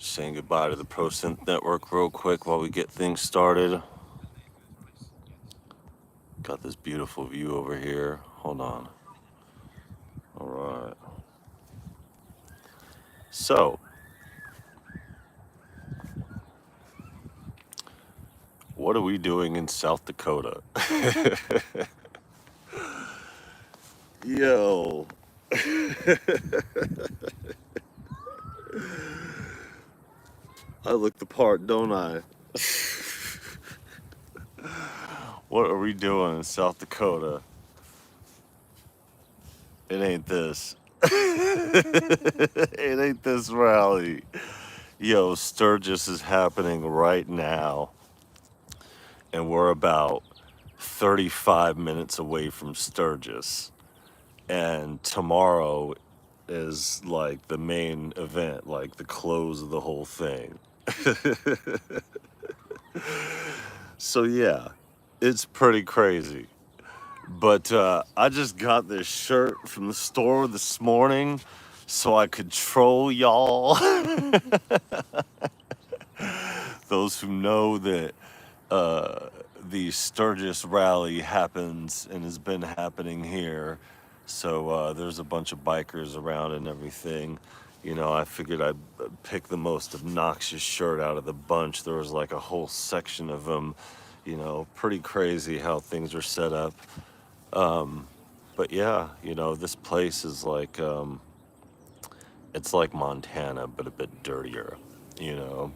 Saying goodbye to the ProSynth network real quick while we get things started. Got this beautiful view over here. Hold on. All right. So, what are we doing in South Dakota? Yo. I look the part, don't I? What are we doing in South Dakota? It ain't this. It ain't this rally. Yo, Sturgis is happening right now, and we're about 35 minutes away from Sturgis. And tomorrow is like the main event, like the close of the whole thing. So, yeah, it's pretty crazy. But I just got this shirt from the store this morning so I could troll y'all. Those who know that the Sturgis rally happens and has been happening here. So there's a bunch of bikers around and everything. You know, I figured I'd pick the most obnoxious shirt out of the bunch. There was like a whole section of them. You know, pretty crazy how things are set up. But yeah, you know, this place is like, it's like Montana, but a bit dirtier, you know.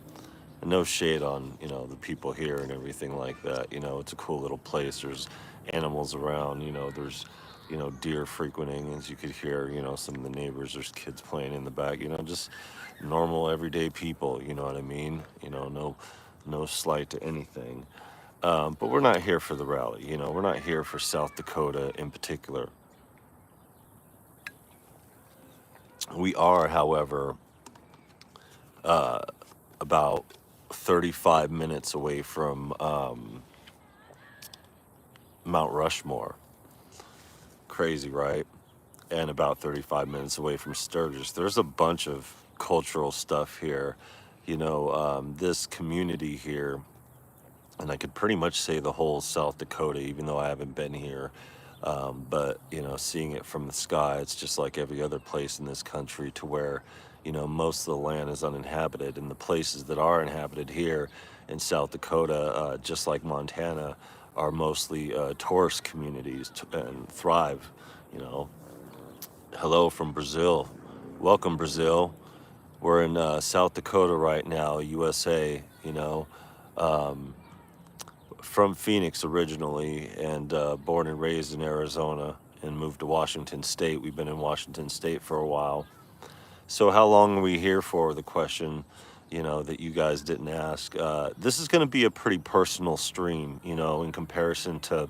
And no shade on, you know, the people here and everything like that. You know, it's a cool little place. There's animals around, you know, there's, you know, deer frequenting, as you could hear, you know, some of the neighbors, there's kids playing in the back, you know, just normal everyday people, you know what I mean? You know, no slight to anything. But we're not here for the rally, you know, we're not here for South Dakota in particular. We are, however, about 35 minutes away from Mount Rushmore. Crazy, right? And about 35 minutes away from Sturgis. There's a bunch of cultural stuff here. You know, this community here, and I could pretty much say the whole South Dakota, even though I haven't been here. But, you know, seeing it from the sky, it's just like every other place in this country to where, you know, most of the land is uninhabited. And the places that are inhabited here in South Dakota, just like Montana, are mostly tourist communities and thrive, you know. Hello from Brazil. Welcome, Brazil. We're in South Dakota right now, USA, you know. Um, from Phoenix originally, and born and raised in Arizona, and moved to Washington State. We've been in Washington State for a while. So how long are we here for? The question, you know, that you guys didn't ask. This is going to be a pretty personal stream, you know, in comparison to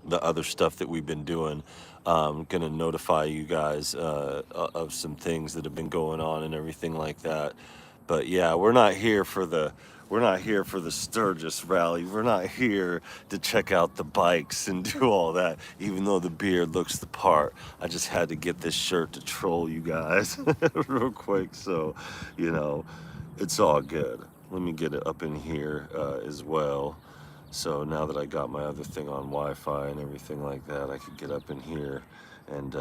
the other stuff that we've been doing. Going to notify you guys of some things that have been going on and everything like that. But yeah, we're not here for the Sturgis rally. We're not here to check out the bikes and do all that. Even though the beard looks the part, I just had to get this shirt to troll you guys real quick. So, you know, it's all good. Let me get it up in here as well. So now that I got my other thing on Wi-Fi and everything like that, I could get up in here and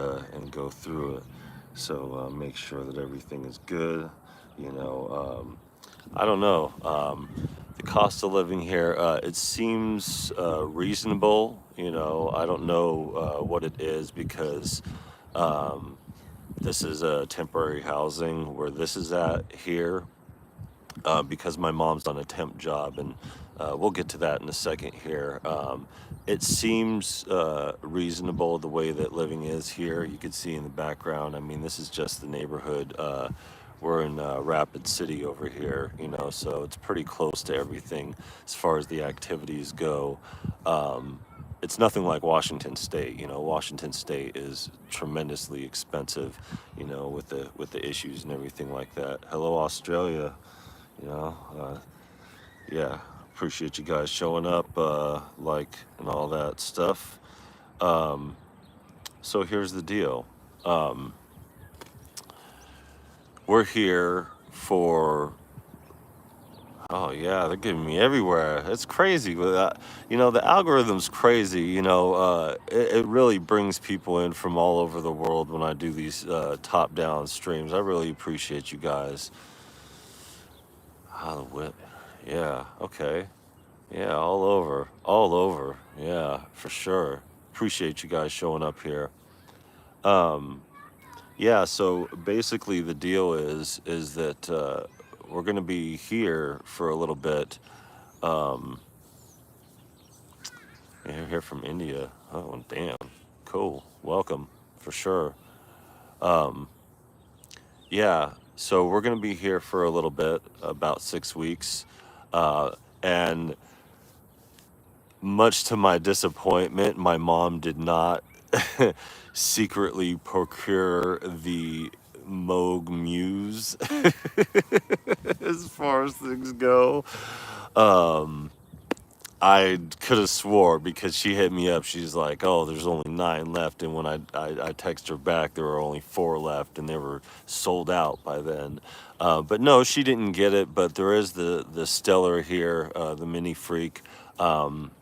go through it. So make sure that everything is good. You know, I don't know. The cost of living here, it seems reasonable. You know, I don't know what it is because this is a temporary housing where this is at here because my mom's on a temp job, and we'll get to that in a second here. It seems reasonable the way that living is here. You can see in the background, I mean, this is just the neighborhood. We're in Rapid City over here, you know, so it's pretty close to everything as far as the activities go. It's nothing like Washington State. You know, Washington State is tremendously expensive, you know, with the issues and everything like that. Hello, Australia. You know, yeah, appreciate you guys showing up, like, and all that stuff. Um, so here's the deal. Um, we're here for Oh yeah, they're giving me everywhere. It's crazy. You know, the algorithm's crazy. You know, it really brings people in from all over the world when I do these top-down streams. I really appreciate you guys. How the whip? Yeah. Okay. Yeah. All over. All over. Yeah, for sure. Appreciate you guys showing up here. Um, yeah. So basically, the deal is that we're gonna be here for a little bit. Um, You're here from India. Oh, damn. Cool. Welcome, for sure. Um, yeah, so we're going to be here for a little bit, about 6 weeks. And much to my disappointment, my mom did not secretly procure the Moog Muse as far as things go. Um, I could have swore because she hit me up. She's like, "Oh, there's only 9 left," and when I text her back, there were only 4 left, and they were sold out by then. But no, she didn't get it. But there is the Stellar here, the Mini Freak. Um,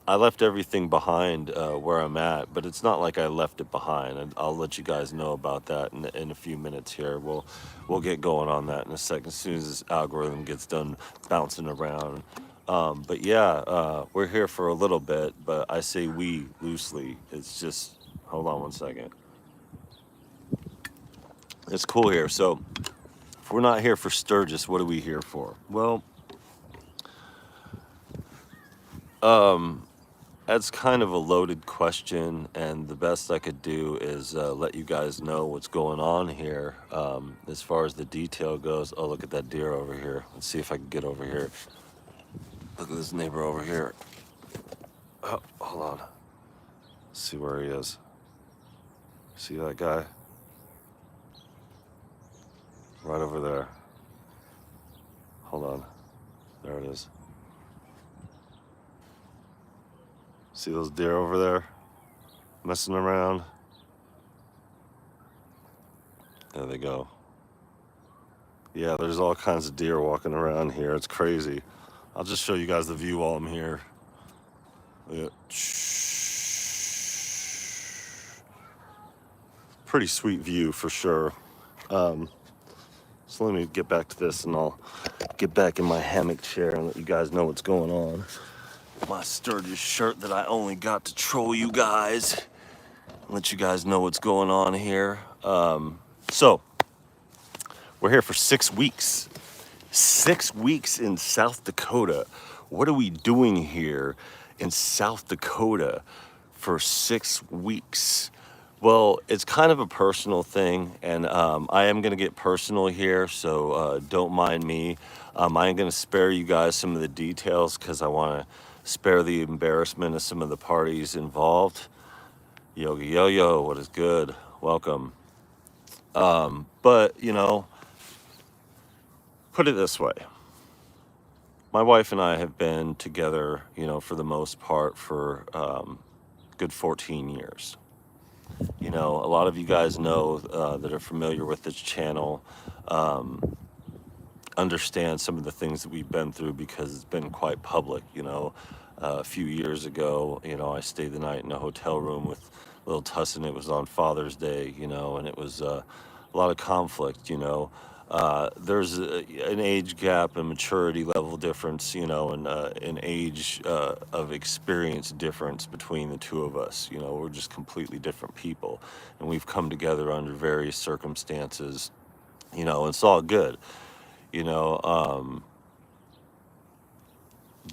I left everything behind where I'm at, but it's not like I left it behind. And I'll let you guys know about that in a few minutes here. We'll get going on that in a second, as soon as this algorithm gets done bouncing around. But yeah, we're here for a little bit, but I say we loosely. It's just, hold on one second. It's cool here. So if we're not here for Sturgis, what are we here for? Well, that's kind of a loaded question, and the best I could do is let you guys know what's going on here as far as the detail goes. Oh, look at that deer over here. Let's see if I can get over here. Look at this neighbor over here. Oh, hold on. Let's see where he is. See that guy? Right over there. Hold on. There it is. See those deer over there? Messing around? There they go. Yeah, there's all kinds of deer walking around here. It's crazy. I'll just show you guys the view while I'm here. Yeah. Pretty sweet view for sure. So let me get back to this and I'll get back in my hammock chair and let you guys know what's going on. My Sturgis shirt that I only got to troll you guys. Let you guys know what's going on here. So, we're here for 6 weeks. 6 weeks in South Dakota. What are we doing here in South Dakota for 6 weeks? Well, it's kind of a personal thing, and I am going to get personal here, so don't mind me. I am going to spare you guys some of the details because I want to spare the embarrassment of some of the parties involved. Yogi Yo-Yo, what is good? Welcome. But, you know, put it this way. My wife and I have been together, you know, for the most part for good 14 years. You know, a lot of you guys know that are familiar with this channel, understand some of the things that we've been through because it's been quite public. You know, a few years ago, you know, I stayed the night in a hotel room with little Tussin. It was on Father's Day, you know, and it was a lot of conflict, you know. There's an age gap and maturity level difference, you know, and an age of experience difference between the two of us. You know, we're just completely different people, and we've come together under various circumstances, you know, it's all good, you know.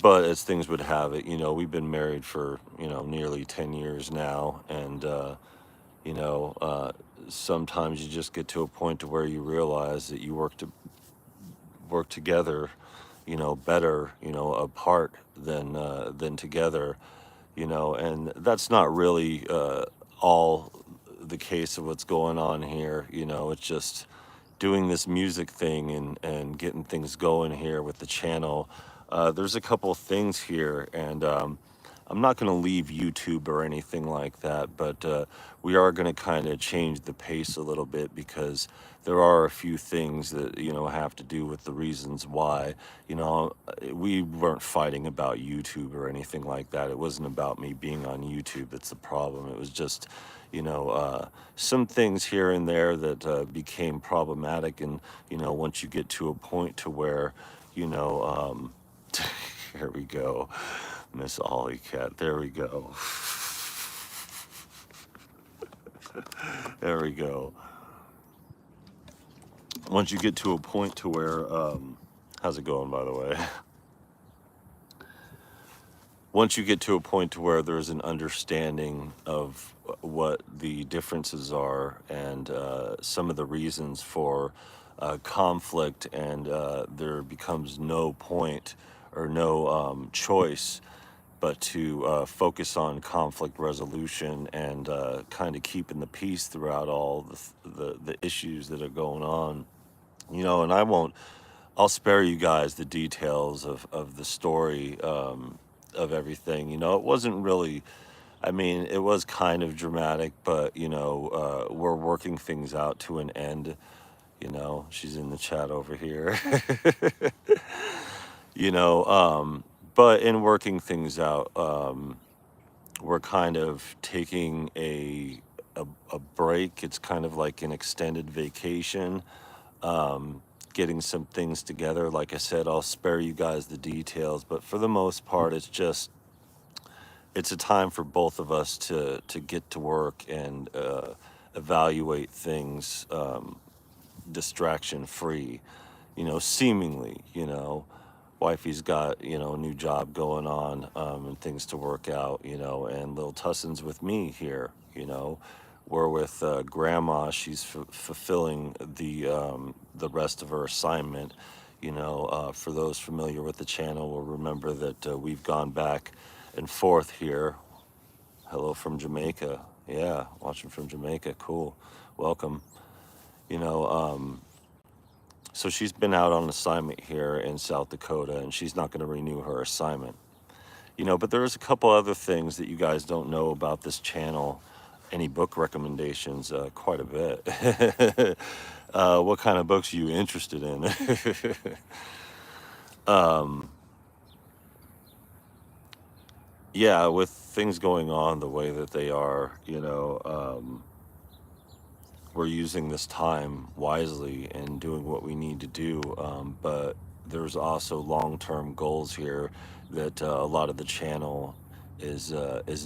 But as things would have it, you know, we've been married for, you know, nearly 10 years now, and you know, sometimes you just get to a point to where you realize that you work together, you know, better, you know, apart than together, you know, and that's not really all the case of what's going on here. You know, it's just doing this music thing and getting things going here with the channel. There's a couple of things here, and I'm not going to leave YouTube or anything like that, but we are going to kind of change the pace a little bit because there are a few things that, have to do with the reasons why. We weren't fighting about YouTube or anything like that. It wasn't about me being on YouTube that's the problem. It was just, some things here and there that became problematic. And, once you get to a point to where, you know, here we go. Miss Ollie Cat. There we go. There we go. Once you get to a point to where, how's it going, by the way? Once you get to a point to where there's an understanding of what the differences are and some of the reasons for conflict, and there becomes no point or no choice but to focus on conflict resolution and kind of keeping the peace throughout all the issues that are going on. And I'll spare you guys the details of the story of everything. It wasn't really, I mean, it was kind of dramatic, but, we're working things out to an end. She's in the chat over here. you know, but in working things out, we're kind of taking a break. It's kind of like an extended vacation, getting some things together. Like I said, I'll spare you guys the details, but for the most part, it's a time for both of us to get to work and evaluate things distraction free, seemingly. Wifey's got, a new job going on, and things to work out, and little Tussin's with me here. We're with grandma. She's fulfilling the rest of her assignment. For those familiar with the channel will remember that we've gone back and forth here. Hello from Jamaica. Yeah, watching from Jamaica. Cool. Welcome. You know, so she's been out on assignment here in South Dakota, and she's not going to renew her assignment. But there's a couple other things that you guys don't know about this channel. Any book recommendations? Quite a bit. What kind of books are you interested in? Yeah, with things going on the way that they are, we're using this time wisely and doing what we need to do. But there's also long-term goals here that a lot of the channel is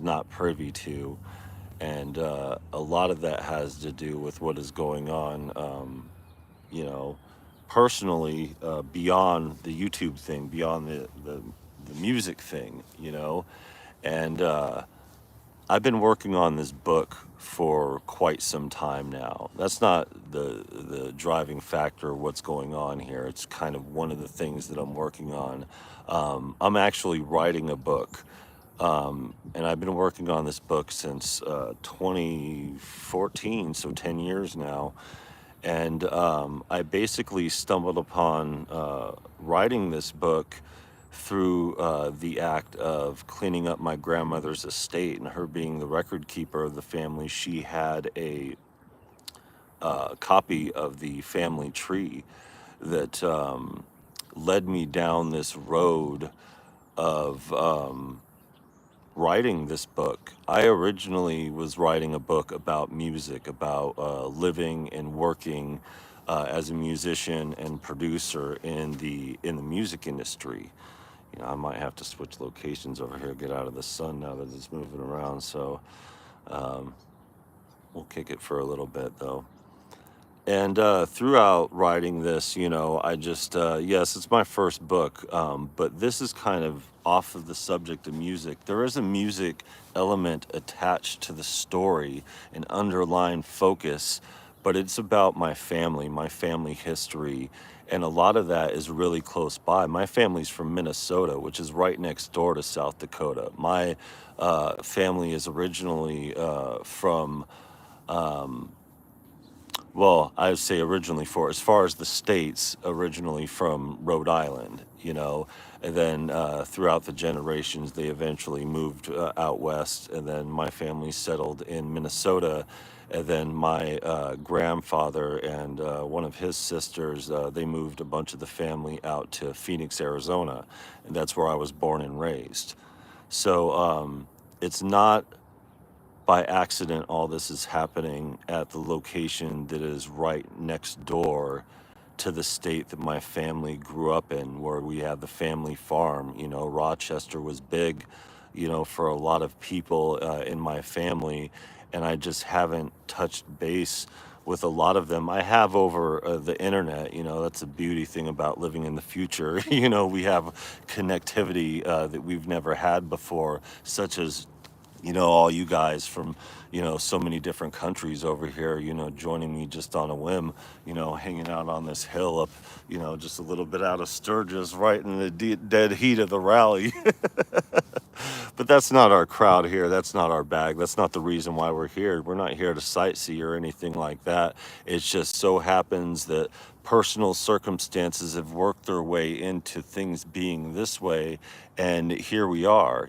not privy to, and a lot of that has to do with what is going on, you know, personally, beyond the YouTube thing, beyond the music thing, and I've been working on this book for quite some time now. That's not the driving factor of what's going on here. It's kind of one of the things that I'm working on. I'm actually writing a book, and I've been working on this book since 2014, so 10 years now. And I basically stumbled upon writing this book through the act of cleaning up my grandmother's estate, and her being the record keeper of the family. She had a copy of the family tree that led me down this road of writing this book. I originally was writing a book about music, about living and working as a musician and producer in the music industry. I might have to switch locations over here, get out of the sun now that it's moving around. So we'll kick it for a little bit though. And throughout writing this, I just, yes, it's my first book, but this is kind of off of the subject of music. There is a music element attached to the story, an underlying focus, but it's about my family history, and a lot of that is really close by. My family's from Minnesota, which is right next door to South Dakota. My family is originally from Well, I would say originally for, as far as the states, originally from Rhode Island, and then throughout the generations, they eventually moved out west, and then my family settled in Minnesota, and then my grandfather and one of his sisters, they moved a bunch of the family out to Phoenix, Arizona, and that's where I was born and raised. So it's not by accident all this is happening at the location that is right next door to the state that my family grew up in, where we have the family farm. Rochester was big, for a lot of people in my family, and I just haven't touched base with a lot of them. I have over the internet. That's a beauty thing about living in the future. We have connectivity that we've never had before, such as all you guys from, so many different countries over here, joining me just on a whim, hanging out on this hill up, just a little bit out of Sturgis, right in the dead heat of the rally. But that's not our crowd here. That's not our bag. That's not the reason why we're here. We're not here to sightsee or anything like that. It just so happens that personal circumstances have worked their way into things being this way. And here we are,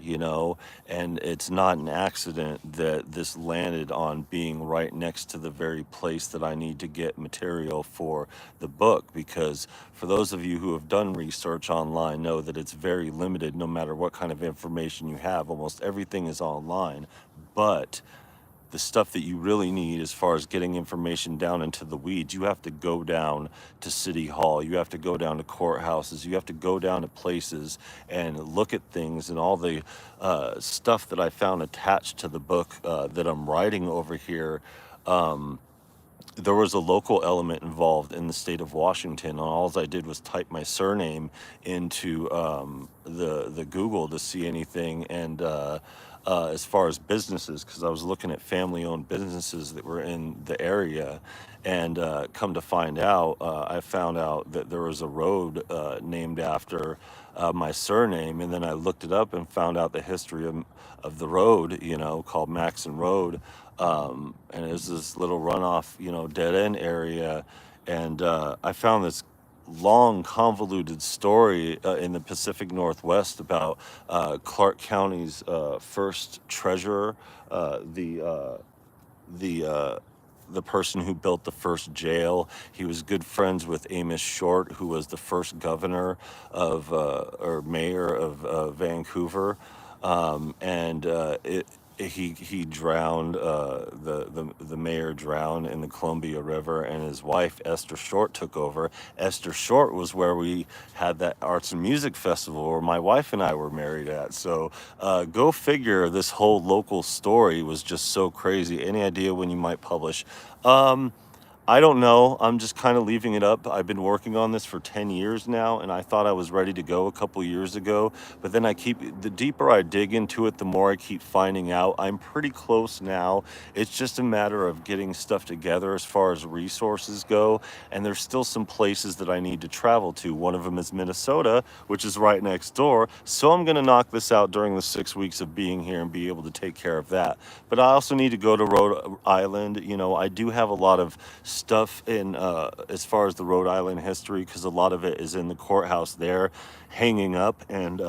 and it's not an accident that this landed on being right next to the very place that I need to get material for the book. Because for those of you who have done research online, know that it's very limited no matter what kind of information you have. Almost everything is online, but the stuff that you really need as far as getting information down into the weeds, you have to go down to City Hall, you have to go down to courthouses, you have to go down to places and look at things. And all the stuff that I found attached to the book that I'm writing over here, there was a local element involved in the state of Washington, and all I did was type my surname into the Google to see anything. And as far as businesses, because I was looking at family-owned businesses that were in the area, and come to find out, I found out that there was a road named after my surname, and then I looked it up and found out the history of the road, called Maxon Road. And it was this little runoff, dead end area. And I found this long, convoluted story in the Pacific Northwest about Clark County's first treasurer, the the person who built the first jail. He was good friends with Amos Short, who was the first governor of or mayor of Vancouver, and he drowned. The mayor drowned in the Columbia River, and his wife Esther Short took over. Esther Short was where we had that arts and music festival where my wife and I were married at. So go figure. This whole local story was just so crazy. Any idea when you might publish? Um, I don't know. I'm just kind of leaving it up. I've been working on this for 10 years now, and I thought I was ready to go a couple years ago. But then the deeper I dig into it, the more I keep finding out I'm pretty close now. It's just a matter of getting stuff together as far as resources go. And there's still some places that I need to travel to. One of them is Minnesota, which is right next door. So I'm going to knock this out during the 6 weeks of being here and be able to take care of that. But I also need to go to Rhode Island. I do have a lot of stuff in as far as the Rhode Island history, because a lot of it is in the courthouse there, hanging up, and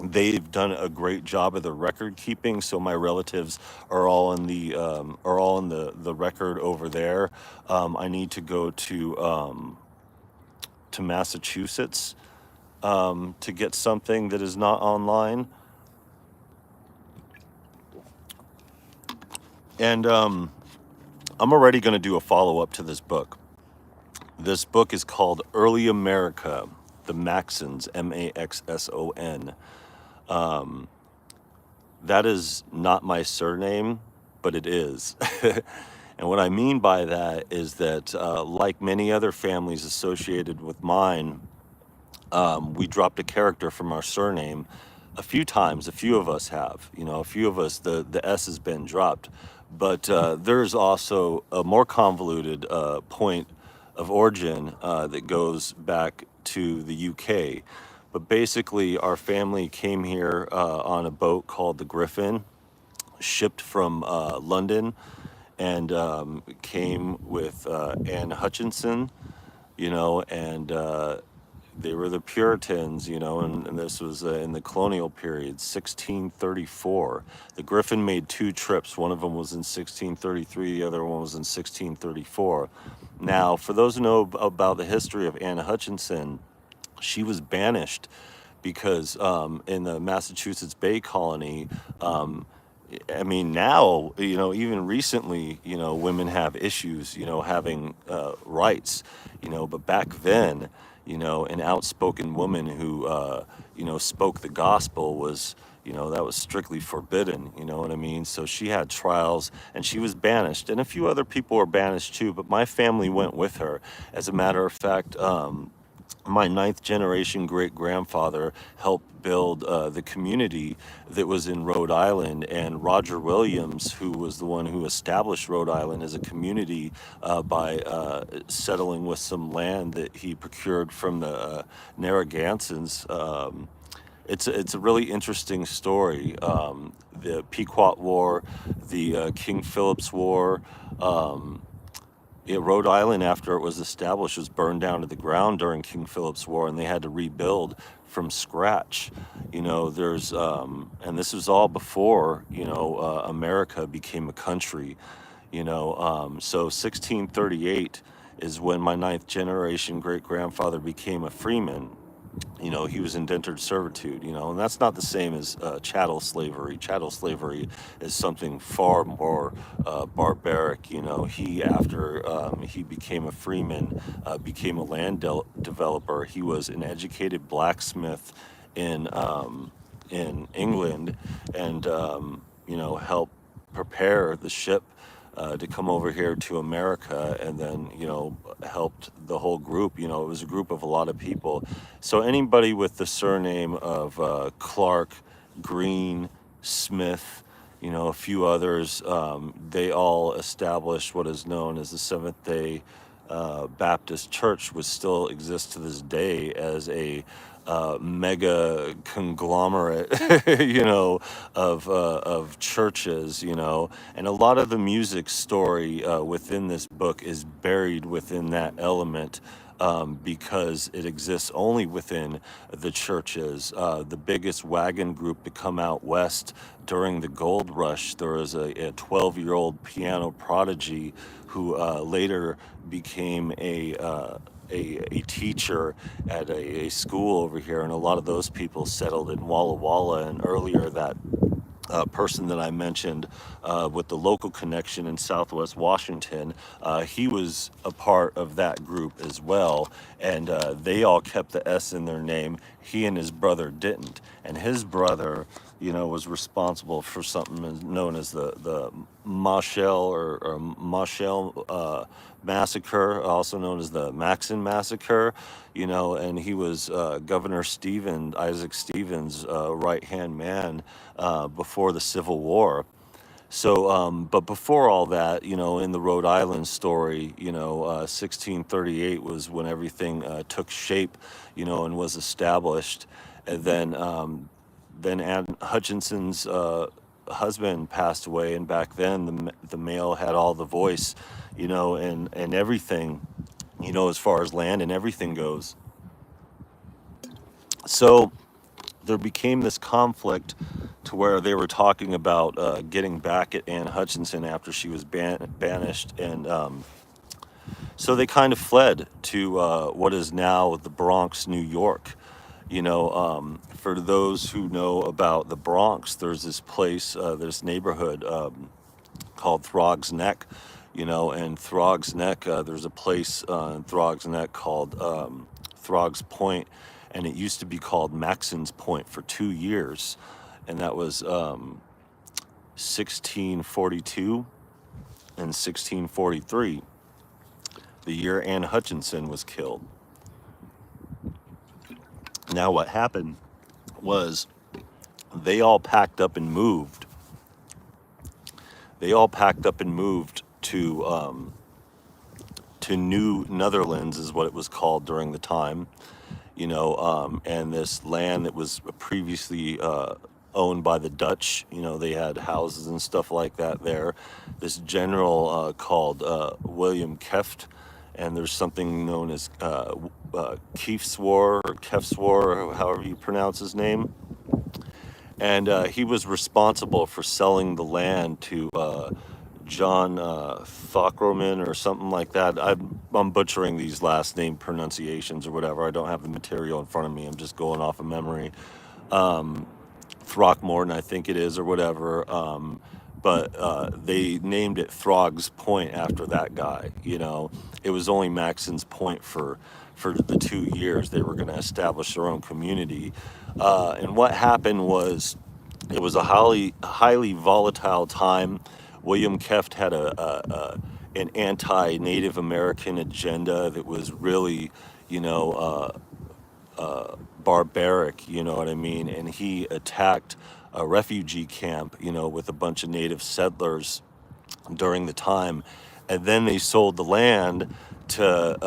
they've done a great job of the record keeping. So my relatives are all in the record over there. I need to go to Massachusetts to get something that is not online, and I'm already going to do a follow up to this book. This book is called Early America, the Maxons, Maxson. Um, that is not my surname, but it is. And what I mean by that is that, like many other families associated with mine, we dropped a character from our surname a few times. A few of us have, a few of us, the S has been dropped. But there's also a more convoluted point of origin that goes back to the UK. But basically, our family came here on a boat called the Griffin, shipped from London, and came with Anne Hutchinson, and they were the Puritans, and this was in the colonial period, 1634. The Griffin made two trips. One of them was in 1633, the other one was in 1634. Now, for those who know about the history of Anne Hutchinson, she was banished because in the Massachusetts Bay Colony, um, I mean, now, even recently, women have issues, having rights, but back then, an outspoken woman who, spoke the gospel was, that was strictly forbidden, you know what I mean? So she had trials and she was banished, and a few other people were banished too, but my family went with her. As a matter of fact, my ninth generation great grandfather helped build the community that was in Rhode Island, and Roger Williams, who was the one who established Rhode Island as a community by settling with some land that he procured from the Narragansetts. It's a really interesting story. The Pequot War, the King Philip's War. Um, yeah, Rhode Island, after it was established, was burned down to the ground during King Philip's War, and they had to rebuild from scratch. And this was all before, America became a country. So 1638 is when my ninth generation great grandfather became a freeman. He was indentured servitude, and that's not the same as chattel slavery. Chattel slavery is something far more barbaric. After he became a freeman, became a developer. He was an educated blacksmith in England, and helped prepare the ship to come over here to America, and then helped the whole group. It was a group of a lot of people. So anybody with the surname of Clark, Green, Smith, a few others, they all established what is known as the Seventh Day Baptist Church, which still exists to this day as a mega conglomerate, of churches, and a lot of the music story within this book is buried within that element. Because it exists only within the churches. The biggest wagon group to come out west during the gold rush, there was a 12-year-old piano prodigy who later became a teacher at a school over here, and a lot of those people settled in Walla Walla. And earlier, that person that I mentioned with the local connection in Southwest Washington, he was a part of that group as well, and they all kept the S in their name. He and his brother didn't, and his brother, was responsible for something known as the Mashel massacre, also known as the Maxon massacre, and he was Governor Isaac Stevens' right-hand man before the Civil War. So, but before all that, in the Rhode Island story, 1638 was when everything took shape, and was established. And then Anne Hutchinson's husband passed away, and back then the male had all the voice, and everything, as far as land and everything goes. So there became this conflict to where they were talking about getting back at Anne Hutchinson after she was banished, and so they kind of fled to what is now the Bronx, New York. For those who know about the Bronx, there's this place, this neighborhood called Throg's Neck, and Throg's Neck, there's a place in Throg's Neck called Throg's Point, and it used to be called Maxon's Point for 2 years, and that was 1642 and 1643, the year Anne Hutchinson was killed. Now, what happened was they all packed up and moved. They all packed up and moved to New Netherlands, is what it was called during the time, and this land that was previously owned by the Dutch. You know, they had houses and stuff like that there. This general called William Keft, and there's something known as Kief's War or Kef's War, or however you pronounce his name. And he was responsible for selling the land to John Thockerman or something like that. I'm butchering these last name pronunciations or whatever. I don't have the material in front of me. I'm just going off of memory. Throckmorton, I think it is, or whatever. But they named it Throg's Point after that guy. You know, it was only Maxon's Point for the 2 years they were going to establish their own community. And what happened was it was a highly volatile time. William Keft had an anti-Native American agenda that was really, you know, barbaric, you know what I mean? And he attacked a refugee camp, you know, with a bunch of native settlers during the time. And then they sold the land to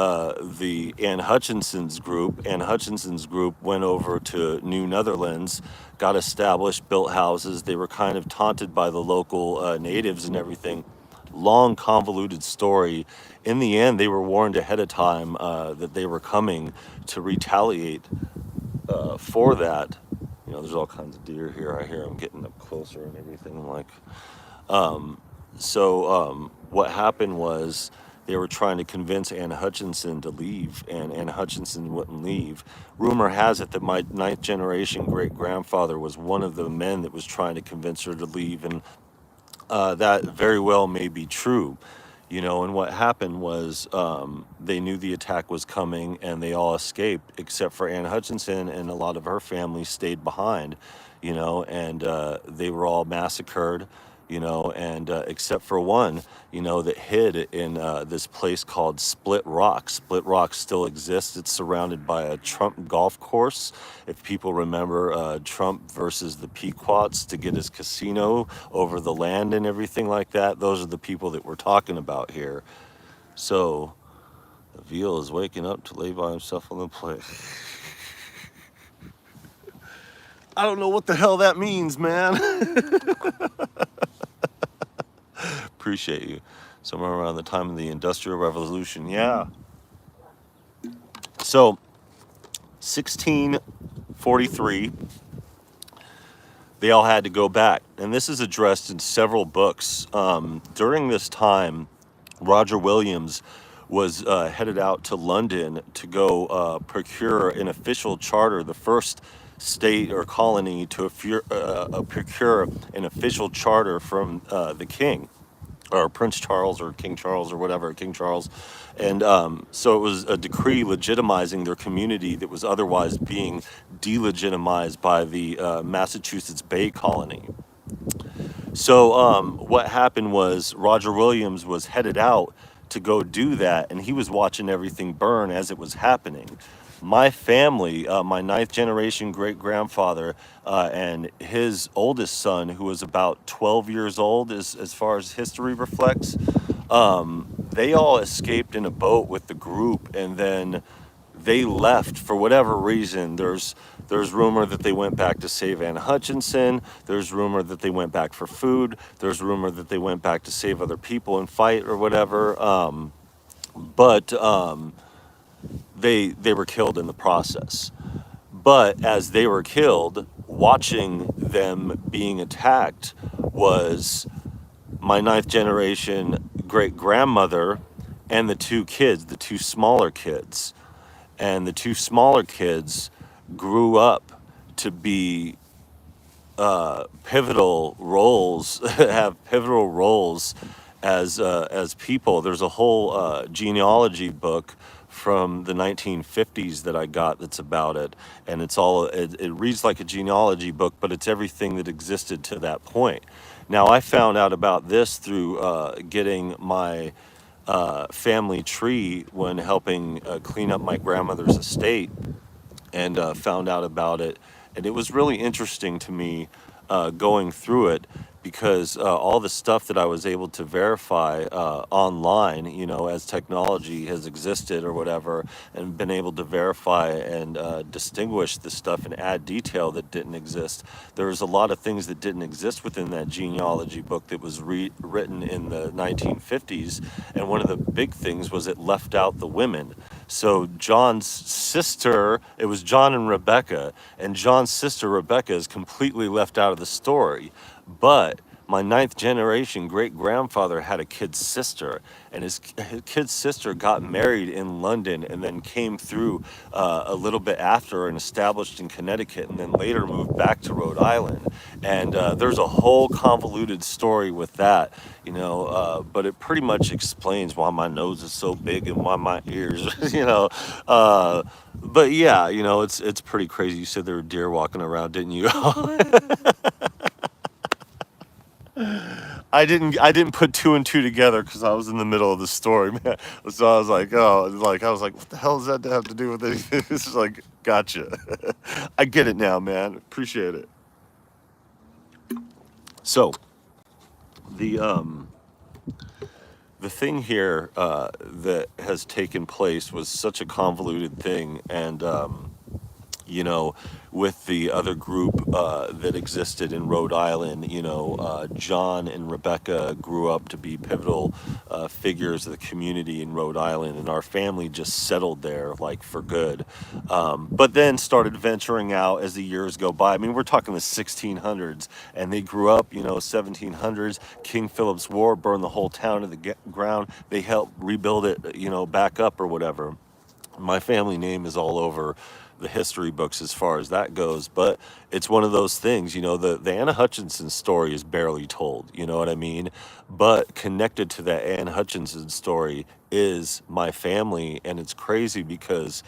the Ann Hutchinson's group. Ann Hutchinson's group went over to New Netherlands, got established, built houses. They were kind of taunted by the local natives and everything. Long, convoluted story. In the end, they were warned ahead of time that they were coming to retaliate for that. You know, there's all kinds of deer here. I hear them getting up closer and everything. I'm like, what happened was they were trying to convince Ann Hutchinson to leave, and Ann Hutchinson wouldn't leave. Rumor has it that my ninth generation great grandfather was one of the men that was trying to convince her to leave, and that very well may be true. You know, and what happened was they knew the attack was coming and they all escaped except for Ann Hutchinson, and a lot of her family stayed behind, you know, and they were all massacred, you know, and except for one, you know, that hid in this place called Split Rock. Split Rock still exists. It's surrounded by a Trump golf course. If people remember Trump versus the Pequots to get his casino over the land and everything like that, those are the people that we're talking about here. So the veal is waking up to lay by himself on the plate. I don't know what the hell that means, man. Appreciate you. Somewhere around the time of the Industrial Revolution, yeah. So 1643, they all had to go back. And this is addressed in several books. During this time, Roger Williams was headed out to London to go procure an official charter, the first state or colony to procure an official charter from the king, or Prince Charles or King Charles or whatever, King Charles. And so it was a decree legitimizing their community that was otherwise being delegitimized by the Massachusetts Bay Colony. So what happened was Roger Williams was headed out to go do that, and he was watching everything burn as it was happening. My family, my ninth generation great grandfather and his oldest son, who was about 12 years old, as far as history reflects, they all escaped in a boat with the group, and then they left for whatever reason. There's rumor that they went back to save Ann Hutchinson. There's rumor that they went back for food. There's rumor that they went back to save other people and fight or whatever. But they were killed in the process. But as they were killed, watching them being attacked was my ninth generation great grandmother and the two kids, the two smaller kids. And the two smaller kids grew up to be pivotal roles, have pivotal roles as people. There's a whole genealogy book from the 1950s that I got that's about it, and it reads like a genealogy book, but it's everything that existed to that point. Now, I found out about this through getting my family tree when helping clean up my grandmother's estate, and found out about it. And it was really interesting to me going through it because all the stuff that I was able to verify online, as technology has existed or whatever, and been able to verify and distinguish the stuff and add detail that didn't exist. There was a lot of things that didn't exist within that genealogy book that was written in the 1950s, and one of the big things was it left out the women. So John's sister, it was John and Rebecca, and John's sister Rebecca is completely left out of the story. But my ninth generation great grandfather had a kid's sister, and his kid's sister got married in London and then came through a little bit after and established in Connecticut, and then later moved back to Rhode Island. And there's a whole convoluted story with that, but it pretty much explains why my nose is so big and why my ears, but yeah, it's pretty crazy. You said there were deer walking around, didn't you? I didn't put two and two together because I was in the middle of the story, man. So I was like, what the hell does that have to do with anything? This is like, gotcha. I get it now, man. Appreciate it. So the the thing here that has taken place was such a convoluted thing, and with the other group that existed in Rhode Island, John and Rebecca grew up to be pivotal figures of the community in Rhode Island, and our family just settled there like for good. But then started venturing out as the years go by. I mean, we're talking the 1600s, and they grew up, 1700s. King Philip's War burned the whole town to the ground. They helped rebuild it, back up or whatever. My family name is all over the history books as far as that goes, but it's one of those things, the Anna Hutchinson story is barely told, you know what I mean? But connected to that Anna Hutchinson story is my family, and it's crazy because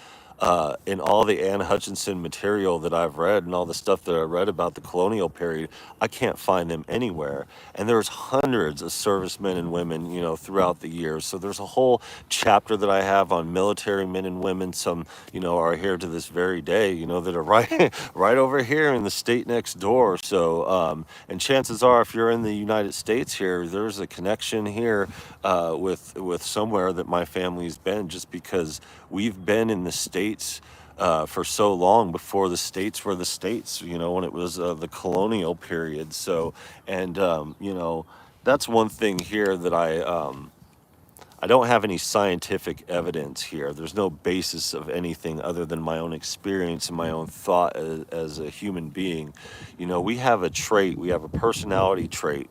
in all the Anne Hutchinson material that I've read and all the stuff that I read about the colonial period, I can't find them anywhere. And there's hundreds of servicemen and women, throughout the years. So there's a whole chapter that I have on military men and women. Some, are here to this very day, that are right, right over here in the state next door. So, and chances are, if you're in the United States here, there's a connection here with somewhere that my family's been, just because we've been in the States for so long before the States were the States, when it was the colonial period. So, and, that's one thing here that I don't have any scientific evidence here. There's no basis of anything other than my own experience and my own thought as a human being. We have a trait, we have a personality trait,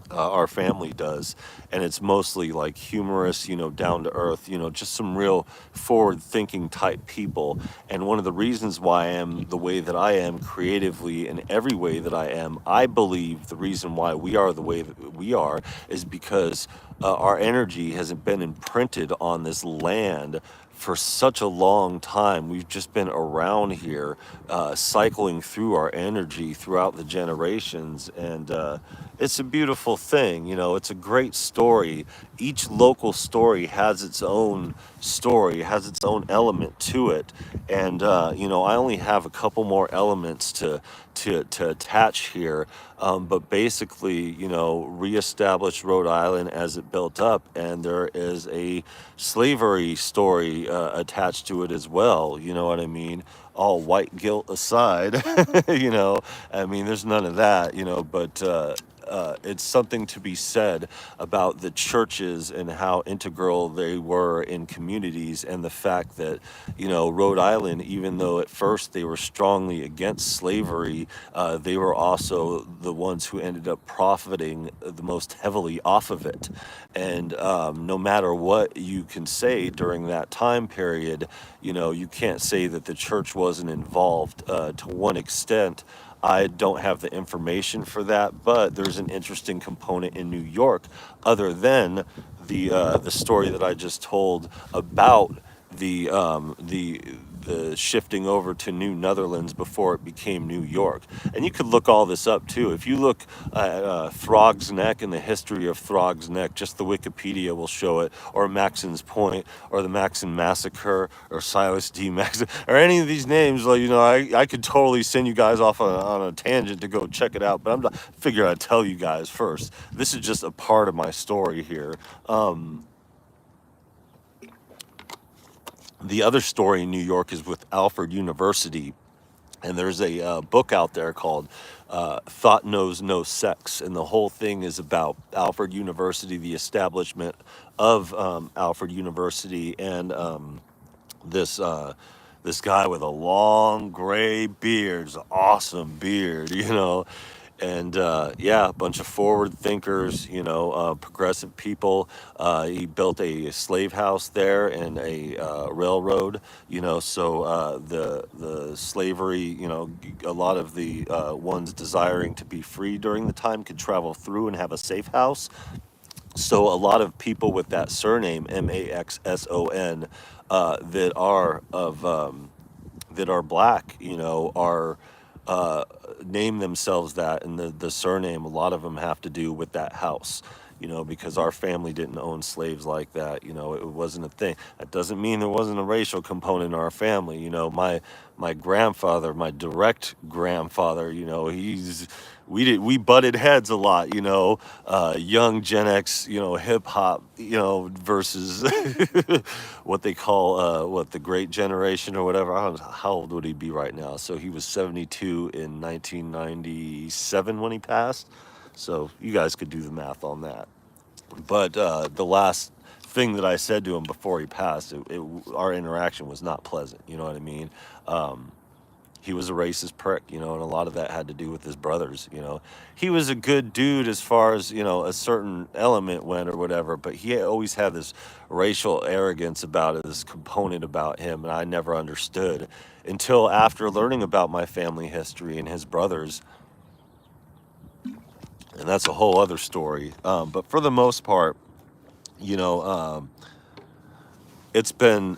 our family does, and it's mostly like humorous, down to earth, just some real forward thinking type people. And one of the reasons why I am the way that I am creatively in every way that I am, I believe the reason why we are the way that we are is because our energy hasn't been imprinted on this land for such a long time. We've just been around here, cycling through our energy throughout the generations, and it's a beautiful thing. It's a great story. Each local story has its own story, has its own element to it, and I only have a couple more elements to attach here, but basically, reestablish Rhode Island as it built up, and there is a slavery story attached to it as well. You know what I mean? All white guilt aside, I mean, there's none of that, but it's something to be said about the churches and how integral they were in communities, and the fact that, Rhode Island, even though at first they were strongly against slavery, they were also the ones who ended up profiting the most heavily off of it. And no matter what you can say during that time period, you can't say that the church wasn't involved to one extent. I don't have the information for that, but there's an interesting component in New York, other than the story that I just told about the the shifting over to New Netherlands before it became New York. And you could look all this up too. If you look at Throg's Neck and the history of Throg's Neck, just the Wikipedia will show it, or Maxon's Point, or the Maxon Massacre, or Silas D. Maxon, or any of these names. Like, you know, I could totally send you guys off on a tangent to go check it out, but I'm not figure I'd tell you guys first. This is just a part of my story here. The other story in New York is with Alfred University, and there's a book out there called Thought Knows No Sex, and the whole thing is about Alfred University, the establishment of Alfred University, and this this guy with a long gray beard, awesome beard, you know, and yeah, a bunch of forward thinkers, you know, progressive people. He built a slave house there and a railroad, you know, so the slavery, you know, a lot of the ones desiring to be free during the time could travel through and have a safe house. So a lot of people with that surname Maxson that are of that are black, you know, are name themselves that, and the surname, a lot of them have to do with that house, you know, because our family didn't own slaves like that, you know, it wasn't a thing. That doesn't mean there wasn't a racial component in our family, you know. My grandfather, my direct grandfather, you know, we butted heads a lot, you know, young Gen X, you know, hip hop, you know, versus what they call what the Great Generation or whatever. I don't know, how old would he be right now? So he was 72 in 1997 when he passed. So you guys could do the math on that. But the last thing that I said to him before he passed, our interaction was not pleasant. You know what I mean? He was a racist prick, you know, and a lot of that had to do with his brothers, you know. He was a good dude as far as, you know, a certain element went or whatever, but he always had this racial arrogance about it, this component about him, and I never understood until after learning about my family history and his brothers, and that's a whole other story. But for the most part, you know, it's been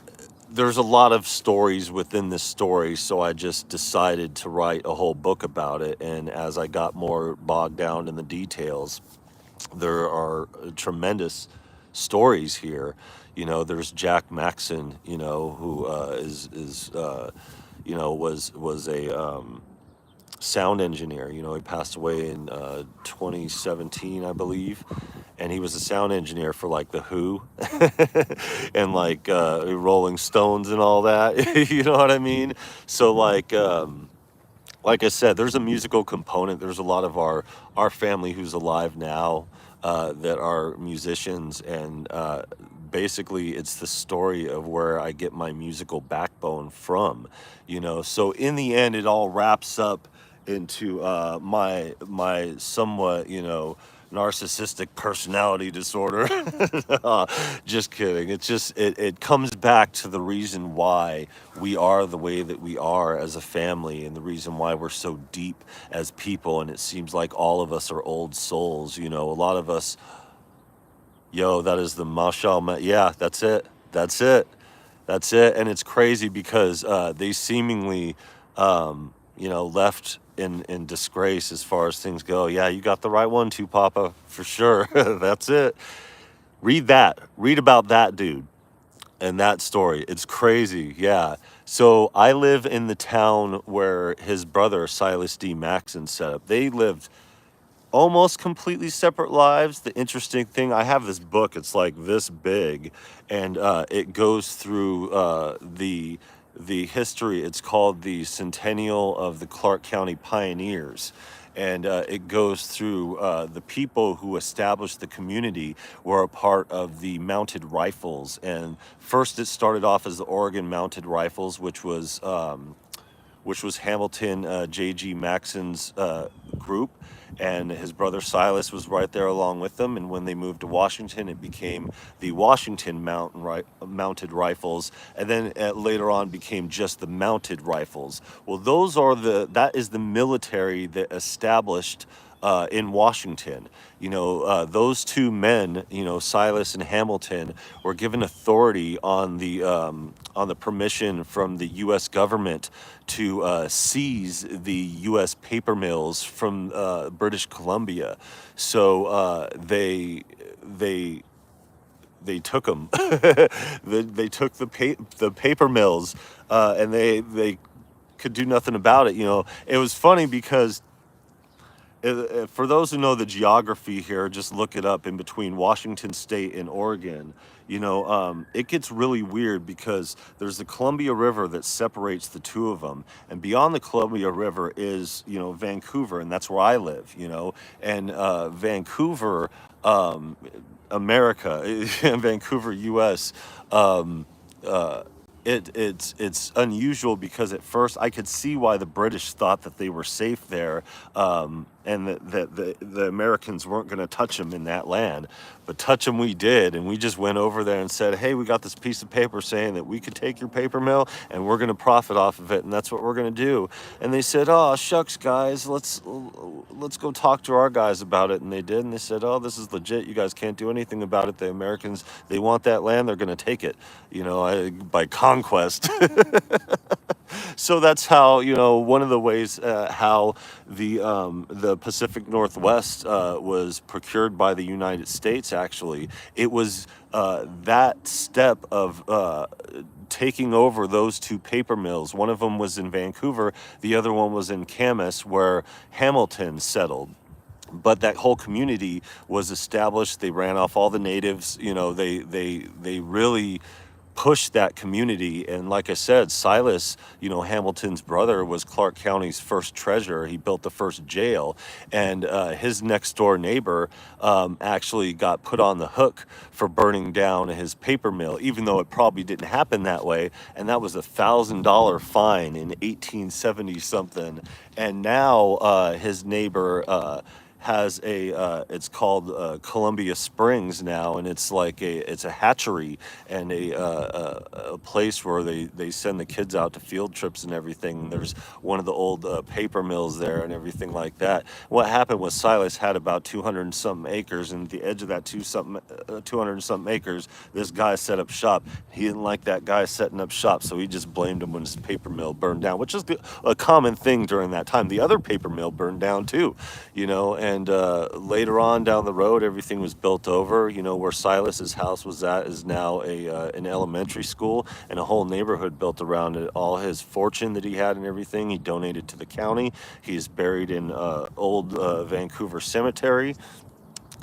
there's a lot of stories within this story, so I just decided to write a whole book about it. And as I got more bogged down in the details, there are tremendous stories here. You know, there's Jack Maxon, you know, who is you know, was a sound engineer. You know, he passed away in 2017, I believe, and he was a sound engineer for like the Who and like Rolling Stones and all that. You know what I mean? So like I said, there's a musical component. There's a lot of our family who's alive now that are musicians, and basically it's the story of where I get my musical backbone from, you know. So in the end, it all wraps up into my somewhat, you know, narcissistic personality disorder. Just kidding. It's just it comes back to the reason why we are the way that we are as a family, and the reason why we're so deep as people. And it seems like all of us are old souls, you know. A lot of us, yo, that is the mashallah. Yeah, that's it. That's it. That's it. And it's crazy because they seemingly, you know, left in disgrace as far as things go. Yeah, you got the right one too, Papa, for sure. That's it. Read that. Read about that dude and that story. It's crazy. Yeah. So I live in the town where his brother, Silas D. Maxon, set up. They lived almost completely separate lives. The interesting thing, I have this book, it's like this big, and it goes through the history. It's called the Centennial of the Clark County Pioneers, and it goes through the people who established the community were a part of the Mounted Rifles. And first it started off as the Oregon Mounted Rifles, which was Hamilton J.G. Maxon's group, and his brother Silas was right there along with them. And when they moved to Washington, it became the Washington Mounted Rifles, and then later on became just the Mounted Rifles. Well, that is the military that established in Washington. Those two men, Silas and Hamilton, were given authority on the permission from the U.S. government to seize the U.S. paper mills from British Columbia. So they took them. They took the paper mills, and they could do nothing about it. It was funny because for those who know the geography here, just look it up in between Washington State and Oregon. It gets really weird because there's the Columbia River that separates the two of them, and beyond the Columbia River is Vancouver, and that's where I live. And Vancouver, America, Vancouver, U.S. Um, uh, it's unusual because at first I could see why the British thought that they were safe there, and that the Americans weren't going to touch them in that land, but touch them we did, and we just went over there and said, hey, we got this piece of paper saying that we could take your paper mill and we're going to profit off of it, and that's what we're going to do. And they said, oh shucks guys, let's go talk to our guys about it, and they did, and they said, oh, this is legit, you guys can't do anything about it, the Americans, they want that land, they're going to take it, by conquest. So that's how, one of the ways how the Pacific Northwest was procured by the United States. Actually, it was that step of taking over those two paper mills. One of them was in Vancouver, the other one was in Camas, where Hamilton settled. But that whole community was established. They ran off all the natives. They really pushed that community. And like I said, Silas, Hamilton's brother, was Clark County's first treasurer. He built the first jail, and his next door neighbor actually got put on the hook for burning down his paper mill, even though it probably didn't happen that way. And that was $1,000 fine in 1870 something. And now his neighbor has it's called Columbia Springs now, and it's like it's a hatchery and a place where they send the kids out to field trips and everything. And there's one of the old paper mills there and everything like that. What happened was Silas had about 200 and something acres, and at the edge of that 200 and something acres, this guy set up shop. He didn't like that guy setting up shop, so he just blamed him when his paper mill burned down, which is a common thing during that time. The other paper mill burned down too, and later on down the road, everything was built over. Where Silas's house was at is now an elementary school, and a whole neighborhood built around it. All his fortune that he had and everything, he donated to the county. He's buried in old Vancouver Cemetery.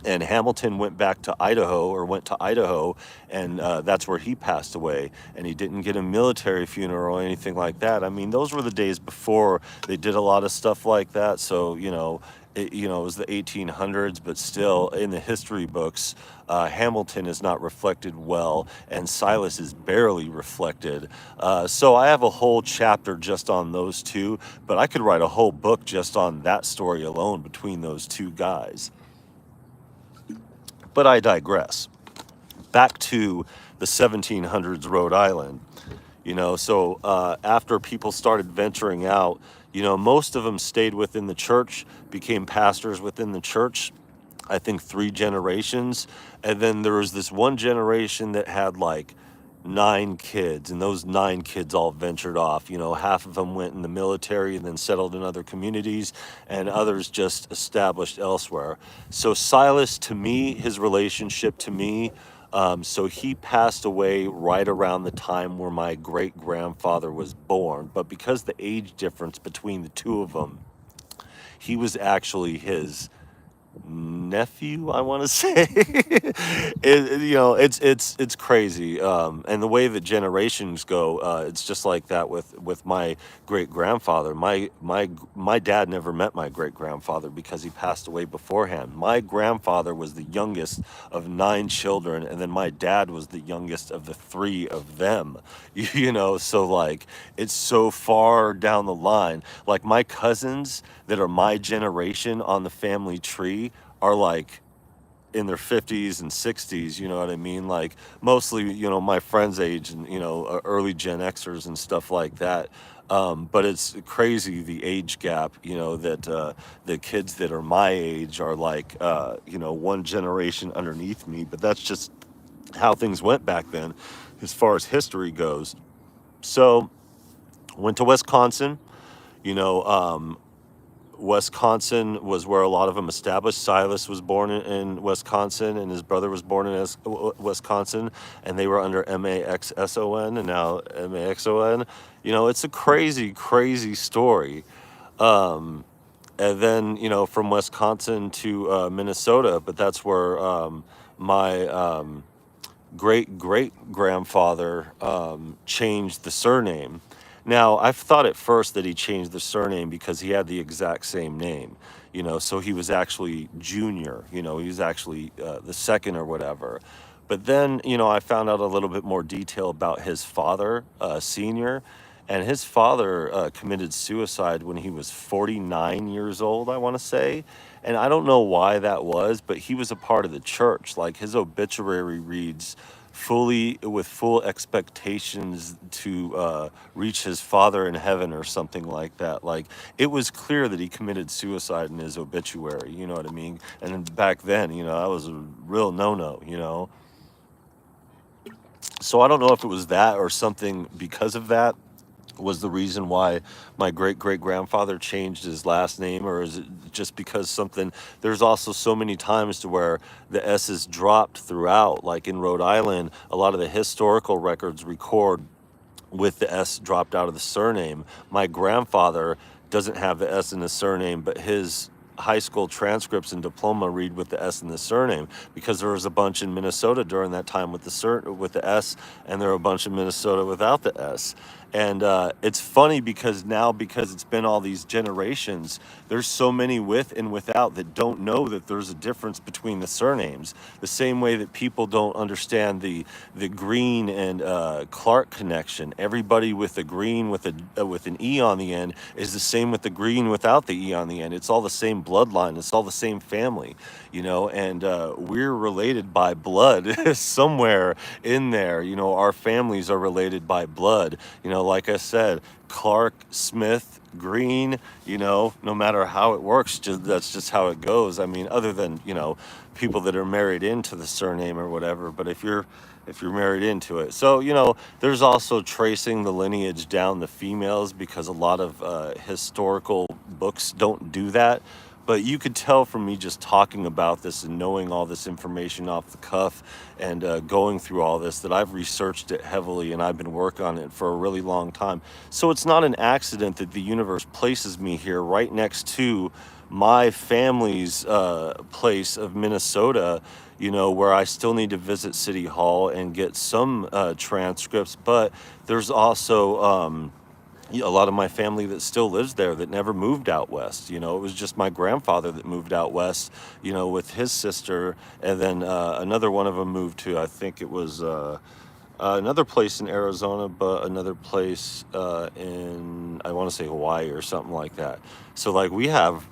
And Hamilton went to Idaho, and that's where he passed away. And he didn't get a military funeral or anything like that. I mean, those were the days before they did a lot of stuff like that. So, it was the 1800s, but still in the history books, Hamilton is not reflected well, and Silas is barely reflected. So I have a whole chapter just on those two, but I could write a whole book just on that story alone between those two guys. But I digress. Back to the 1700s Rhode Island. So after people started venturing out, most of them stayed within the church, became pastors within the church, I think 3 generations. And then there was this one generation that had like 9 kids, and those 9 kids all ventured off. Half of them went in the military and then settled in other communities, and others just established elsewhere. So Silas, to me, his relationship to me, so he passed away right around the time where my great-grandfather was born. But because the age difference between the two of them, he was actually his nephew, I want to say. It's crazy, and the way that generations go, it's just like that with my great grandfather. My dad never met my great grandfather because he passed away beforehand. My grandfather was the youngest of 9 children, and then my dad was the youngest of the 3 of them. So like it's so far down the line. Like my cousins that are my generation on the family tree are like in their 50s and 60s, you know what I mean? Like mostly, my friends' age and, early Gen Xers and stuff like that. But it's crazy the age gap, that the kids that are my age are like, one generation underneath me. But that's just how things went back then as far as history goes. So, went to Wisconsin. You know, Wisconsin was where a lot of them established. Silas was born in Wisconsin, and his brother was born in Wisconsin, and they were under Maxson and now Maxon. It's a crazy, crazy story. Um, and then, from Wisconsin to Minnesota, but that's where my great great grandfather changed the surname. Now, I've thought at first that he changed the surname because he had the exact same name, so he was actually junior, he was actually the second or whatever. But then, I found out a little bit more detail about his father, senior, and his father committed suicide when he was 49 years old, I want to say. And I don't know why that was, but he was a part of the church. Like his obituary reads, fully with full expectations to reach his father in heaven or something like that. Like it was clear that he committed suicide in his obituary, you know what I mean? And then back then, that was a real no-no. So I don't know if it was that or something because of that was the reason why my great great grandfather changed his last name, or is it just because something? There's also so many times to where the S is dropped throughout, like in Rhode Island, a lot of the historical records record with the S dropped out of the surname. My grandfather doesn't have the S in the surname, but his high school transcripts and diploma read with the S in the surname, because there was a bunch in Minnesota during that time with the S, and there were a bunch in Minnesota without the S. And it's funny because now, because it's been all these generations, there's so many with and without that don't know that there's a difference between the surnames. The same way that people don't understand the Green and Clark connection. Everybody with the Green with an E on the end is the same with the Green without the E on the end. It's all the same bloodline. It's all the same family, and we're related by blood somewhere in there. Our families are related by blood. Like I said, Clark, Smith, Green, no matter how it works, that's just how it goes. I mean, other than, people that are married into the surname or whatever, but if you're married into it. So, there's also tracing the lineage down the females, because a lot of historical books don't do that. But you could tell from me just talking about this and knowing all this information off the cuff and going through all this, that I've researched it heavily and I've been working on it for a really long time. So it's not an accident that the universe places me here right next to my family's place of Minnesota, where I still need to visit City Hall and get some transcripts. But there's also a lot of my family that still lives there that never moved out west. It was just my grandfather that moved out west, with his sister. And then another one of them moved to, I think it was another place in Arizona, but another place in, I want to say Hawaii or something like that. So like we have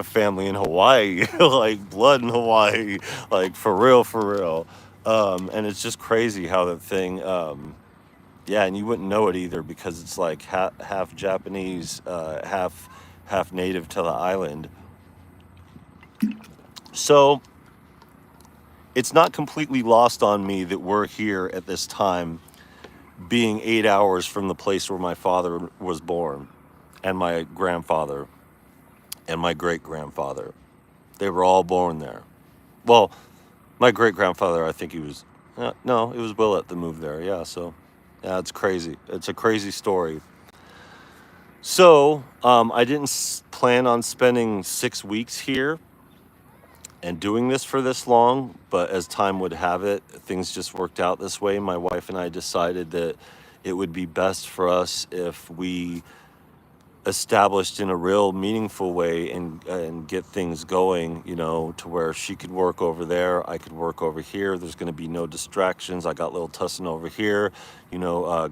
family in Hawaii, like blood in Hawaii, like for real, for real. And it's just crazy how that thing, yeah, and you wouldn't know it either, because it's like half Japanese, half native to the island. So it's not completely lost on me that we're here at this time, being 8 hours from the place where my father was born, and my grandfather, and my great grandfather. They were all born there. Well, my great grandfather, I think he was, no, it was Willett that moved there. Yeah, so yeah, it's crazy. It's a crazy story. So I didn't plan on spending 6 weeks here and doing this for this long, but as time would have it, things just worked out this way. My wife and I decided that it would be best for us if we established in a real meaningful way and get things going, to where she could work over there, I could work over here. There's going to be no distractions. I got little Tussin over here,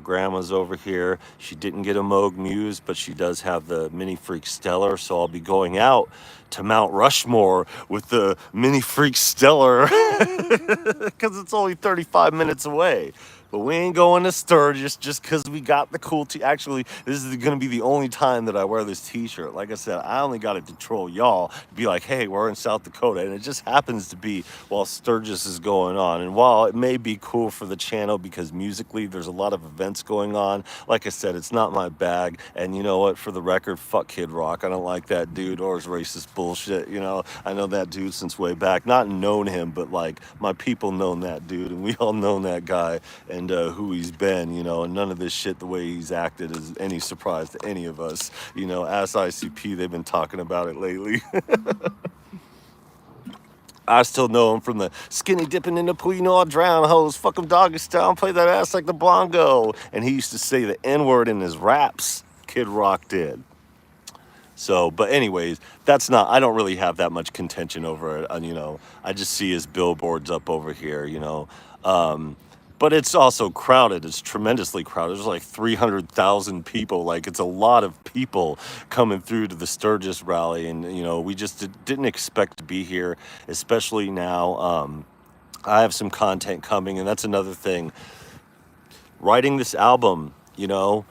grandma's over here. She didn't get a Moog Muse, but she does have the Mini Freak Stellar, so I'll be going out to Mount Rushmore with the Mini Freak Stellar because it's only 35 minutes away. But we ain't going to Sturgis just because we got the cool Actually, this is going to be the only time that I wear this t-shirt. Like I said, I only got it to troll y'all, to be like, hey, we're in South Dakota. And it just happens to be while Sturgis is going on. And while it may be cool for the channel because musically there's a lot of events going on, like I said, it's not my bag. And you know what? For the record, fuck Kid Rock. I don't like that dude or his racist bullshit. You know, I know that dude since way back. Not known him, but like my people known that dude. And we all known that guy. And who he's been, you know, and none of this shit, the way he's acted, is any surprise to any of us. You know, Ask ICP, they've been talking about it lately. I still know him from the skinny dipping in the pool, you know, I'll drown hoes, fuck him doggy style, play that ass like the bongo. And he used to say the N-word in his raps, Kid Rock did. So, but anyways, that's not, I don't really have that much contention over it. And, you know, I just see his billboards up over here, you know. But it's also crowded. It's tremendously crowded. There's like 300,000 people. Like, it's a lot of people coming through to the Sturgis rally. And, you know, we just didn't expect to be here, especially now. I have some content coming, and that's another thing. Writing this album, you know,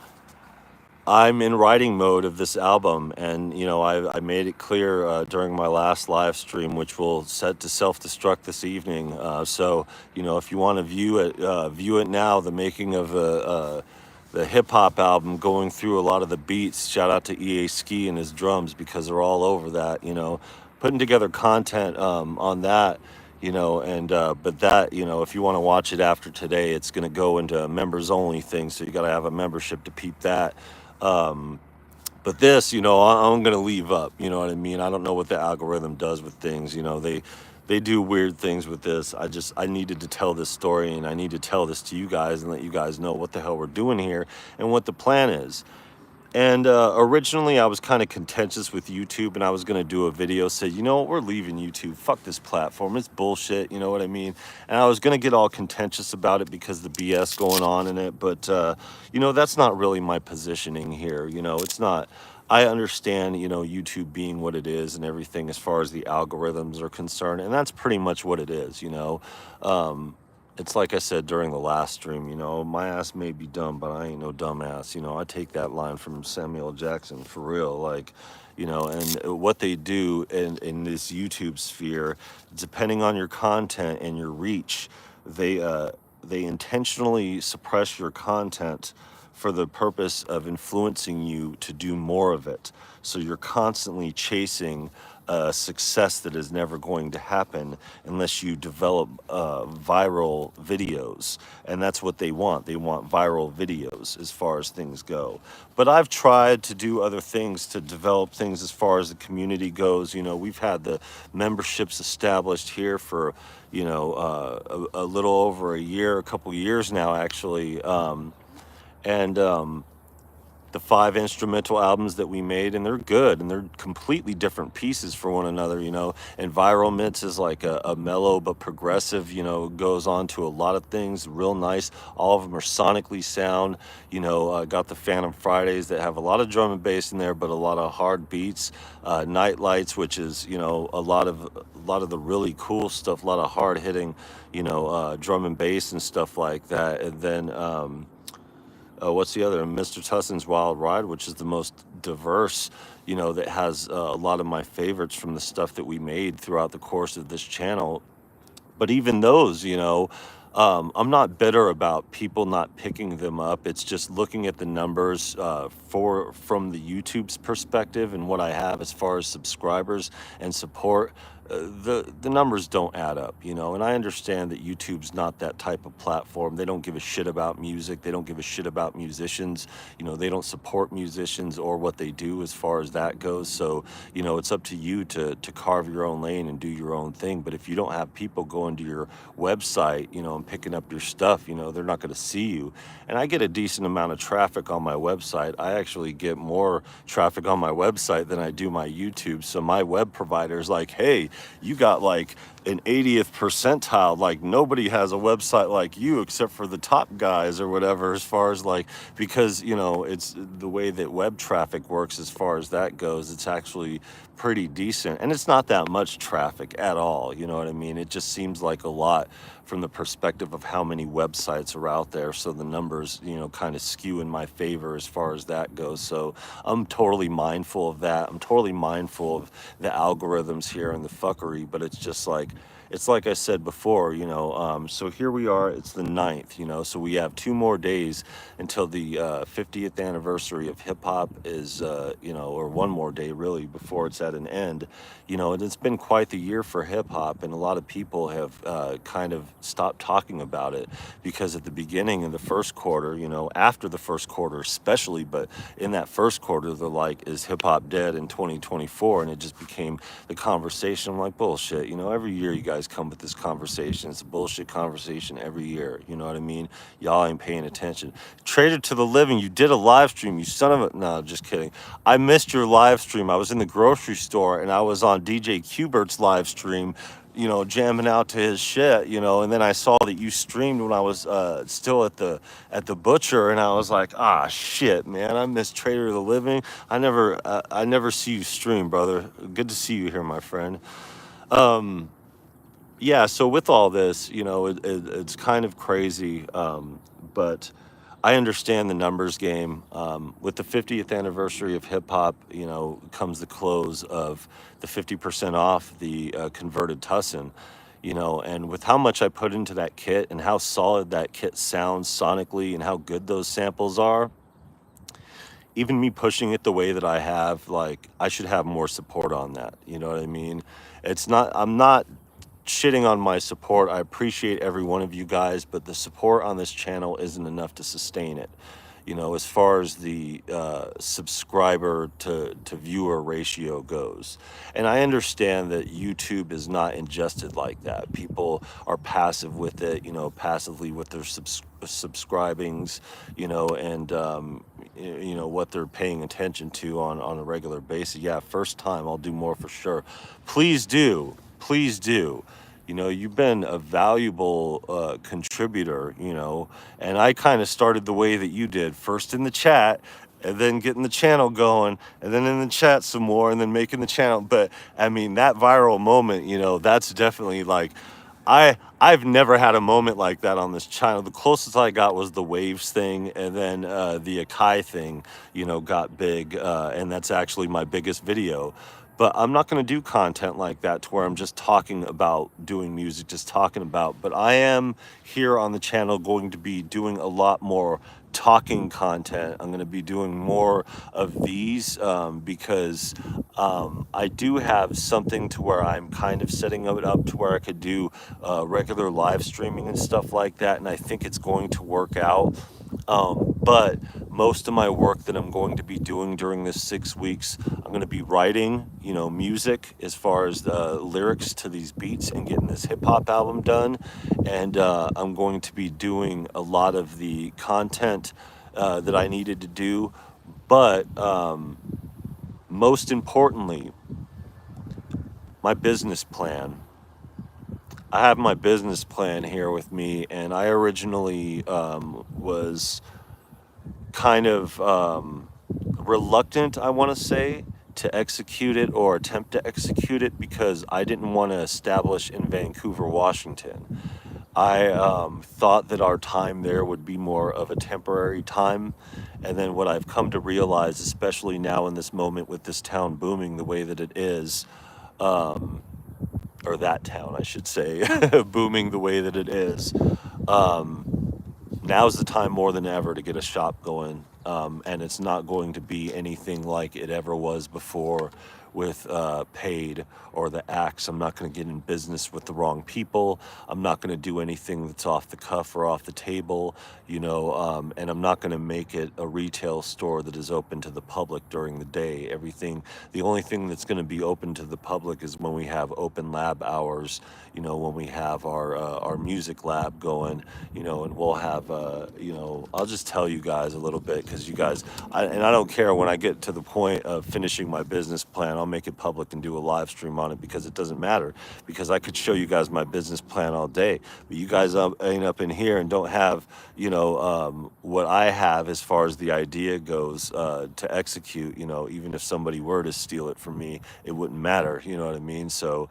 I'm in writing mode of this album, and you know I made it clear during my last live stream, which will set to self-destruct this evening. So you know, if you want to view it now. The making of the hip hop album, going through a lot of the beats. Shout out to EA Ski and his drums because they're all over that. You know, putting together content on that. You know, and but that, you know, if you want to watch it after today, it's going to go into a members only thing. So you got to have a membership to peep that. But this, you know, I'm going to leave up, you know what I mean? I don't know what the algorithm does with things. You know, they do weird things with this. I needed to tell this story, and I need to tell this to you guys and let you guys know what the hell we're doing here and what the plan is. And originally I was kind of contentious with YouTube, and I was going to do a video, say, you know what, we're leaving YouTube. Fuck this platform. It's bullshit. You know what I mean? And I was going to get all contentious about it because the BS going on in it. But, you know, that's not really my positioning here. You know, it's not. I understand, you know, YouTube being what it is and everything as far as the algorithms are concerned. And that's pretty much what it is, you know. It's like I said during the last stream, you know, my ass may be dumb, but I ain't no dumbass. You know, I take that line from Samuel Jackson for real. Like, you know, and what they do in this YouTube sphere, depending on your content and your reach, they intentionally suppress your content for the purpose of influencing you to do more of it. So you're constantly chasing success that is never going to happen unless you develop viral videos. And that's what they want. They want viral videos as far as things go. But I've tried to do other things to develop things as far as the community goes. You know, we've had the memberships established here for, you know, a little over a year, a couple years now, actually. The 5 instrumental albums that we made, and they're good, and they're completely different pieces for one another, you know. And Viral Mix is like a mellow but progressive, you know, goes on to a lot of things, real nice. All of them are sonically sound, you know. Got the Phantom Fridays that have a lot of drum and bass in there, but a lot of hard beats. Night Lights, which is, you know, a lot of the really cool stuff, a lot of hard hitting, you know, drum and bass and stuff like that. And then what's the other? Mr. Tusson's Wild Ride, which is the most diverse, you know, that has a lot of my favorites from the stuff that we made throughout the course of this channel. But even those, you know, I'm not bitter about people not picking them up. It's just looking at the numbers from the YouTube's perspective and what I have as far as subscribers and support. The numbers don't add up, you know, and I understand that YouTube's not that type of platform. They don't give a shit about music. They don't give a shit about musicians. You know, they don't support musicians or what they do as far as that goes. So, you know, it's up to you to carve your own lane and do your own thing. But if you don't have people going to your website, you know, and picking up your stuff, you know, they're not going to see you. And I get a decent amount of traffic on my website. I actually get more traffic on my website than I do my YouTube. So my web provider is like, hey, you got like an 80th percentile. Like nobody has a website like you except for the top guys or whatever, as far as like, because it's the way that web traffic works. As far as that goes, it's actually pretty decent, and it's not that much traffic at all. You know what I mean? It just seems like a lot from the perspective of how many websites are out there, so the numbers kind of skew in my favor as far as that goes. So I'm totally mindful of that. I'm totally mindful of the algorithms here and the fuckery, but it's like I said before, so here we are, it's the 9th, so we have 2 more days until the 50th anniversary of hip hop is, or one more day really before it's at an end, and it's been quite the year for hip hop, and a lot of people have kind of stopped talking about it, because at the beginning of the first quarter, after the first quarter especially, but in that first quarter, they're like, is hip hop dead in 2024? And it just became the conversation. I'm like, bullshit. Every year you guys come with this conversation. It's a bullshit conversation every year. You know what I mean? Y'all ain't paying attention. Traded to the living. You did a live stream. You son of a... No, just kidding. I missed your live stream. I was in the grocery store and I was on DJ Cubert's live stream, jamming out to his shit, and then I saw that you streamed when I was still at the butcher, and I was like, ah, shit, man, I miss Trader of the Living. I never see you stream, brother. Good to see you here, my friend. Yeah, so with all this, it's kind of crazy, but I understand the numbers game. With the 50th anniversary of hip hop, comes the close of the 50% off the converted Tussin, and with how much I put into that kit and how solid that kit sounds sonically and how good those samples are, even me pushing it the way that I have, like, I should have more support on that. You know what I mean? I'm not shitting on my support. I appreciate every one of you guys, but the support on this channel isn't enough to sustain it. As far as the subscriber to viewer ratio goes. And I understand that YouTube is not ingested like that. People are passive with it, passively with their subscribings, and what they're paying attention to on a regular basis. Yeah, first time I'll do more for sure. Please do. Please do. You've been a valuable contributor, and I kind of started the way that you did, first in the chat, and then getting the channel going, and then in the chat some more, and then making the channel. But I mean, that viral moment, that's definitely like, I've never had a moment like that on this channel. The closest I got was the waves thing, and then the Akai thing, got big, and that's actually my biggest video. But I'm not going to do content like that to where I'm just talking about doing music, just talking about. But I am here on the channel going to be doing a lot more talking content. I'm going to be doing more of these because I do have something to where I'm kind of setting it up to where I could do regular live streaming and stuff like that. And I think it's going to work out. But most of my work that I'm going to be doing during this 6 weeks, I'm going to be writing, music as far as the lyrics to these beats and getting this hip hop album done. And I'm going to be doing a lot of the content that I needed to do. But most importantly, my business plan. I have my business plan here with me, and I originally was kind of reluctant, I want to say, to execute it or attempt to execute it because I didn't want to establish in Vancouver, Washington. I thought that our time there would be more of a temporary time. And then what I've come to realize, especially now in this moment with this town booming the way that it is, or that town, I should say, booming the way that it is, now's the time more than ever to get a shop going. And it's not going to be anything like it ever was before with paid or the acts. I'm not going to get in business with the wrong people. I'm not going to do anything that's off the cuff or off the table, and I'm not going to make it a retail store that is open to the public during the day. The only thing that's going to be open to the public is when we have open lab hours, when we have our music lab going, and we'll have, I'll just tell you guys a little bit because you guys, and I don't care when I get to the point of finishing my business plan, I'll make it public and do a live stream on it because it doesn't matter. Because I could show you guys my business plan all day, but you guys ain't up in here and don't have, what I have as far as the idea goes to execute. Even if somebody were to steal it from me, it wouldn't matter. You know what I mean? So,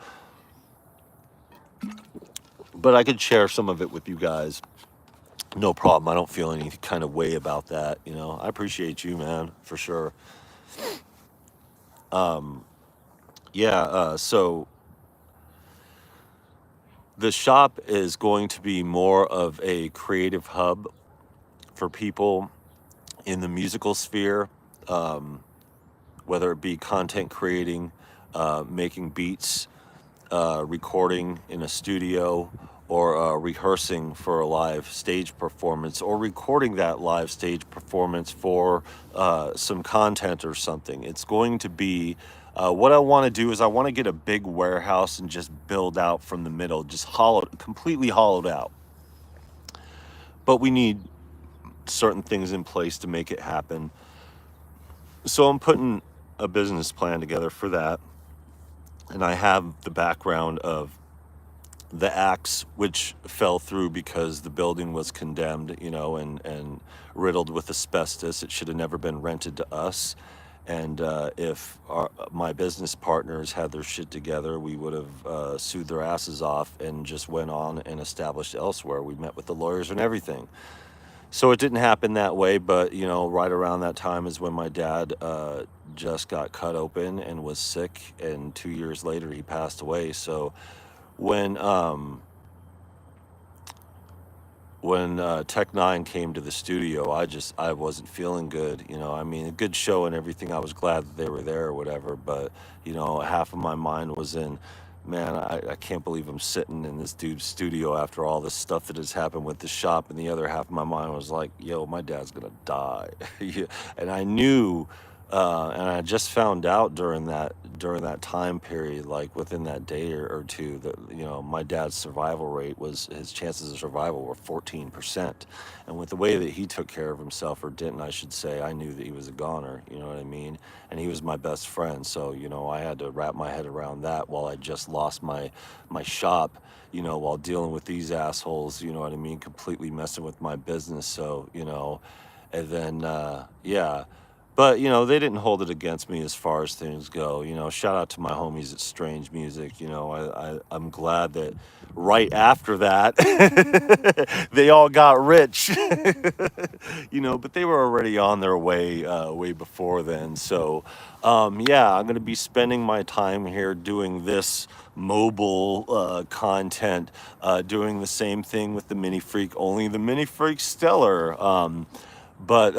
but I could share some of it with you guys. No problem. I don't feel any kind of way about that. I appreciate you, man, for sure. Um, yeah. So the shop is going to be more of a creative hub for people in the musical sphere, um, whether it be content creating, making beats, recording in a studio, or rehearsing for a live stage performance, or recording that live stage performance for some content or something. It's going to be what I want to do is I want to get a big warehouse and just build out from the middle, just completely hollowed out. But we need certain things in place to make it happen. So I'm putting a business plan together for that. And I have the background of the axe, which fell through because the building was condemned, and riddled with asbestos. It should have never been rented to us. And if my business partners had their shit together, we would have sued their asses off and just went on and established elsewhere. We met with the lawyers and everything. So it didn't happen that way, but right around that time is when my dad just got cut open and was sick, and 2 years later he passed away. So when Tech Nine came to the studio, I wasn't feeling good. I mean, a good show and everything. I was glad that they were there or whatever, but half of my mind was in, man, I can't believe I'm sitting in this dude's studio after all this stuff that has happened with the shop, and the other half of my mind was like, yo, my dad's gonna die. Yeah. And I knew, and I just found out during that time period, like within that day or two, that my dad's survival rate was, his chances of survival were 14%. And with the way that he took care of himself, or didn't, I should say, I knew that he was a goner. You know what I mean? And he was my best friend, so I had to wrap my head around that while I just lost my shop. While dealing with these assholes. You know what I mean? Completely messing with my business. So and then yeah. But they didn't hold it against me as far as things go. Shout out to my homies at Strange Music. I'm glad that right after that they all got rich. But they were already on their way way before then. So yeah, I'm gonna be spending my time here doing this mobile content, doing the same thing with the Mini Freak, only the Mini Freak Stellar. But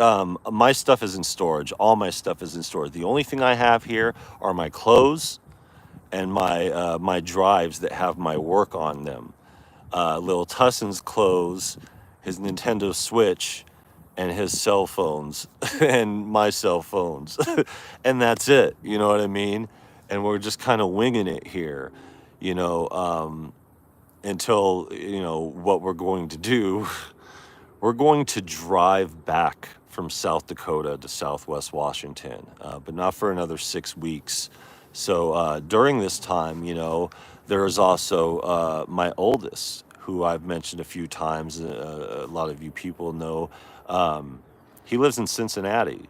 my stuff is in storage. All my stuff is in storage. The only thing I have here are my clothes and my drives that have my work on them. Lil Tusson's clothes, his Nintendo Switch, and his cell phones, and my cell phones, and that's it. You know what I mean? And we're just kind of winging it here, you know, until what we're going to do. We're going to drive back from South Dakota to Southwest Washington, but not for another 6 weeks. So during this time, there is also my oldest, who I've mentioned a few times. A lot of you people know. He lives in Cincinnati.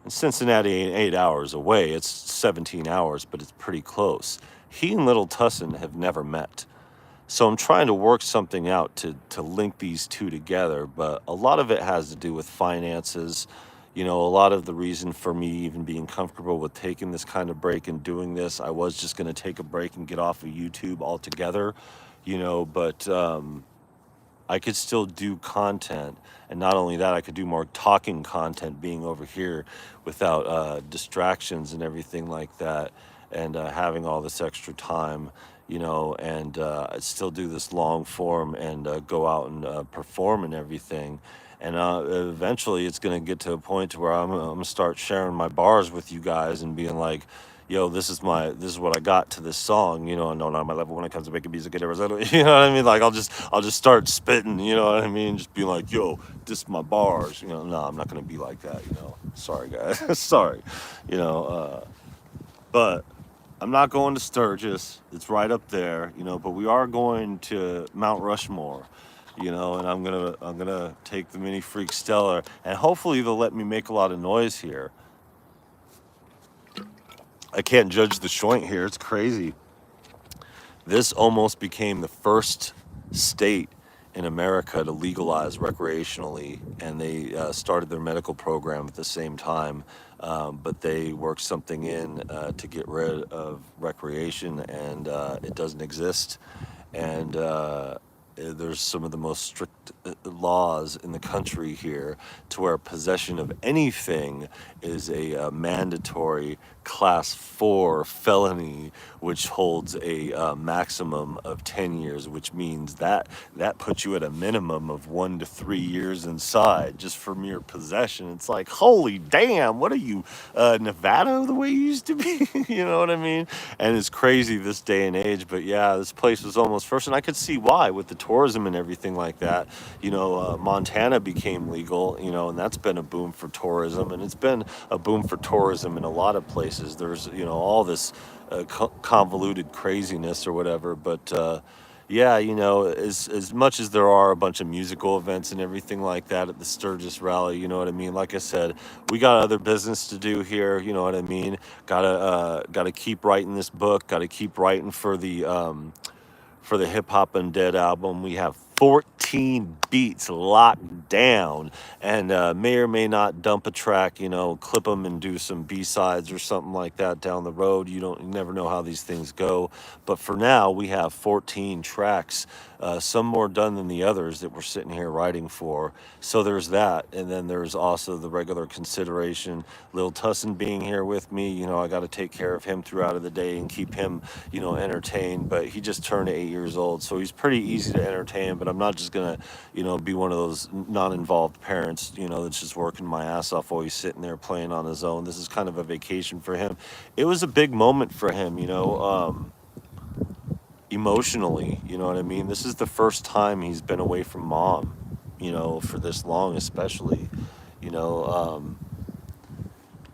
And Cincinnati ain't 8 hours away. It's 17 hours, but it's pretty close. He and Little Tussin have never met. So I'm trying to work something out to link these two together, but a lot of it has to do with finances. A lot of the reason for me even being comfortable with taking this kind of break and doing this, I was just going to take a break and get off of YouTube altogether, but I could still do content. And not only that, I could do more talking content being over here without distractions and everything like that, and having all this extra time, and I'd still do this long form and go out and perform and everything. And eventually it's going to get to a point to where I'm going to start sharing my bars with you guys and being like, yo, this is what I got to this song, you know, and on my level when it comes to making music and everything, you know what I mean? Like I'll just start spitting, you know what I mean? Just be like, yo, this is my bars, you know. No, I'm not gonna be like that, you know. Sorry guys, sorry, you know. But I'm not going to Sturgis. It's right up there, you know. But we are going to Mount Rushmore, you know. And I'm gonna take the Mini Freak Stellar, and hopefully they'll let me make a lot of noise here. I can't judge the joint here. It's crazy. This almost became the first state in America to legalize recreationally, and they started their medical program at the same time. But they worked something in to get rid of recreation, and it doesn't exist. And there's some of the most strict laws in the country here, to where possession of anything is a mandatory class 4 felony, which holds a maximum of 10 years, which means that that puts you at a minimum of 1 to 3 years inside just for mere possession. It's like, holy damn, what are you, Nevada, the way you used to be? You know what I mean? And it's crazy this day and age. But yeah, this place was almost first, and I could see why with the tourism and everything like that. You know, Montana became legal, you know, and that's been a boom for tourism, and it's been a boom for tourism in a lot of places. There's, you know, all this convoluted craziness or whatever, but yeah, you know, as much as there are a bunch of musical events and everything like that at the Sturgis rally, you know what I mean? Like I said, we got other business to do here, you know what I mean? Gotta keep writing this book, gotta keep writing for the Hip Hop Undead album. We have 14 beats locked down, and may or may not dump a track, you know, clip them and do some B-sides or something like that down the road. You never know how these things go. But for now, we have 14 tracks, some more done than the others that we're sitting here writing for. So there's that. And then there's also the regular consideration. Lil Tussin being here with me, you know, I got to take care of him throughout of the day and keep him, you know, entertained. But he just turned 8 years old, so he's pretty easy to entertain. But I'm not just gonna, you know, be one of those non-involved parents, you know, that's just working my ass off while he's sitting there playing on his own. This is kind of a vacation for him. It was a big moment for him, you know, emotionally, you know what I mean? This is the first time he's been away from mom, you know, for this long, especially, you know.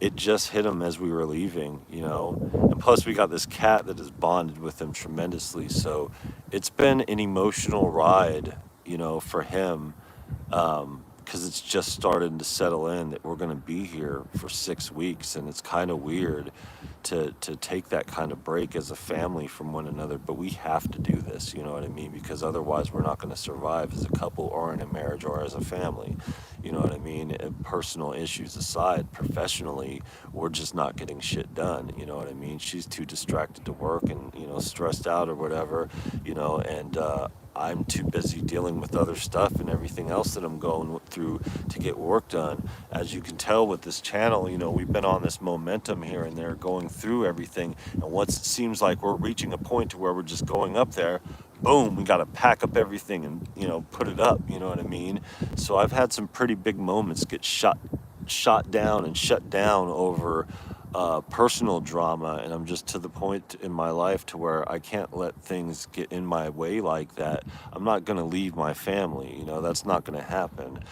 It just hit him as we were leaving, you know. And plus, we got this cat that has bonded with him tremendously. So it's been an emotional ride, you know, for him, because it's just starting to settle in that we're going to be here for 6 weeks, and it's kind of weird to take that kind of break as a family from one another. But we have to do this, you know what I mean? Because otherwise, we're not going to survive as a couple or in a marriage or as a family. You know what I mean? Personal issues aside, professionally, we're just not getting shit done. You know what I mean? She's too distracted to work and, you know, stressed out or whatever, you know, and I'm too busy dealing with other stuff and everything else that I'm going through to get work done. As you can tell with this channel, you know, we've been on this momentum here and there going through everything. And once it seems like we're reaching a point to where we're just going up there, boom, we got to pack up everything and, you know, put it up, you know what I mean? So I've had some pretty big moments get shot down and shut down over personal drama, and I'm just to the point in my life to where I can't let things get in my way like that. I'm not going to leave my family, you know, that's not going to happen.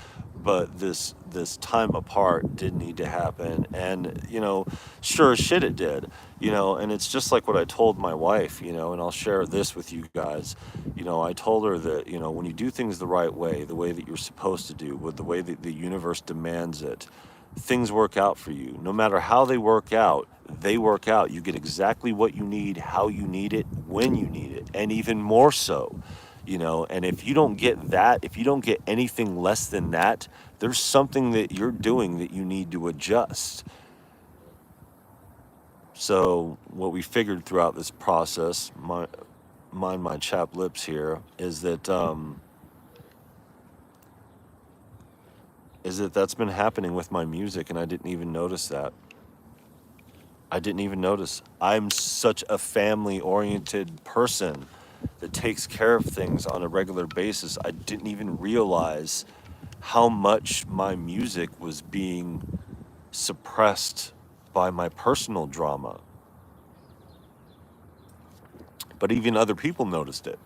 But this time apart did need to happen, and you know, sure as shit it did, you know. And it's just like what I told my wife, you know, and I'll share this with you guys. You know, I told her that, you know, when you do things the right way, the way that you're supposed to do, with the way that the universe demands it, things work out for you. No matter how they work out, they work out. You get exactly what you need, how you need it, when you need it, and even more so, you know. And if you don't get that, if you don't get anything less than that, there's something that you're doing that you need to adjust. So what we figured throughout this process, mind my chapped lips here, is that that's been happening with my music, and I didn't even notice that. I didn't even notice. I'm such a family oriented person that takes care of things on a regular basis. I didn't even realize how much my music was being suppressed by my personal drama. but even other people noticed it.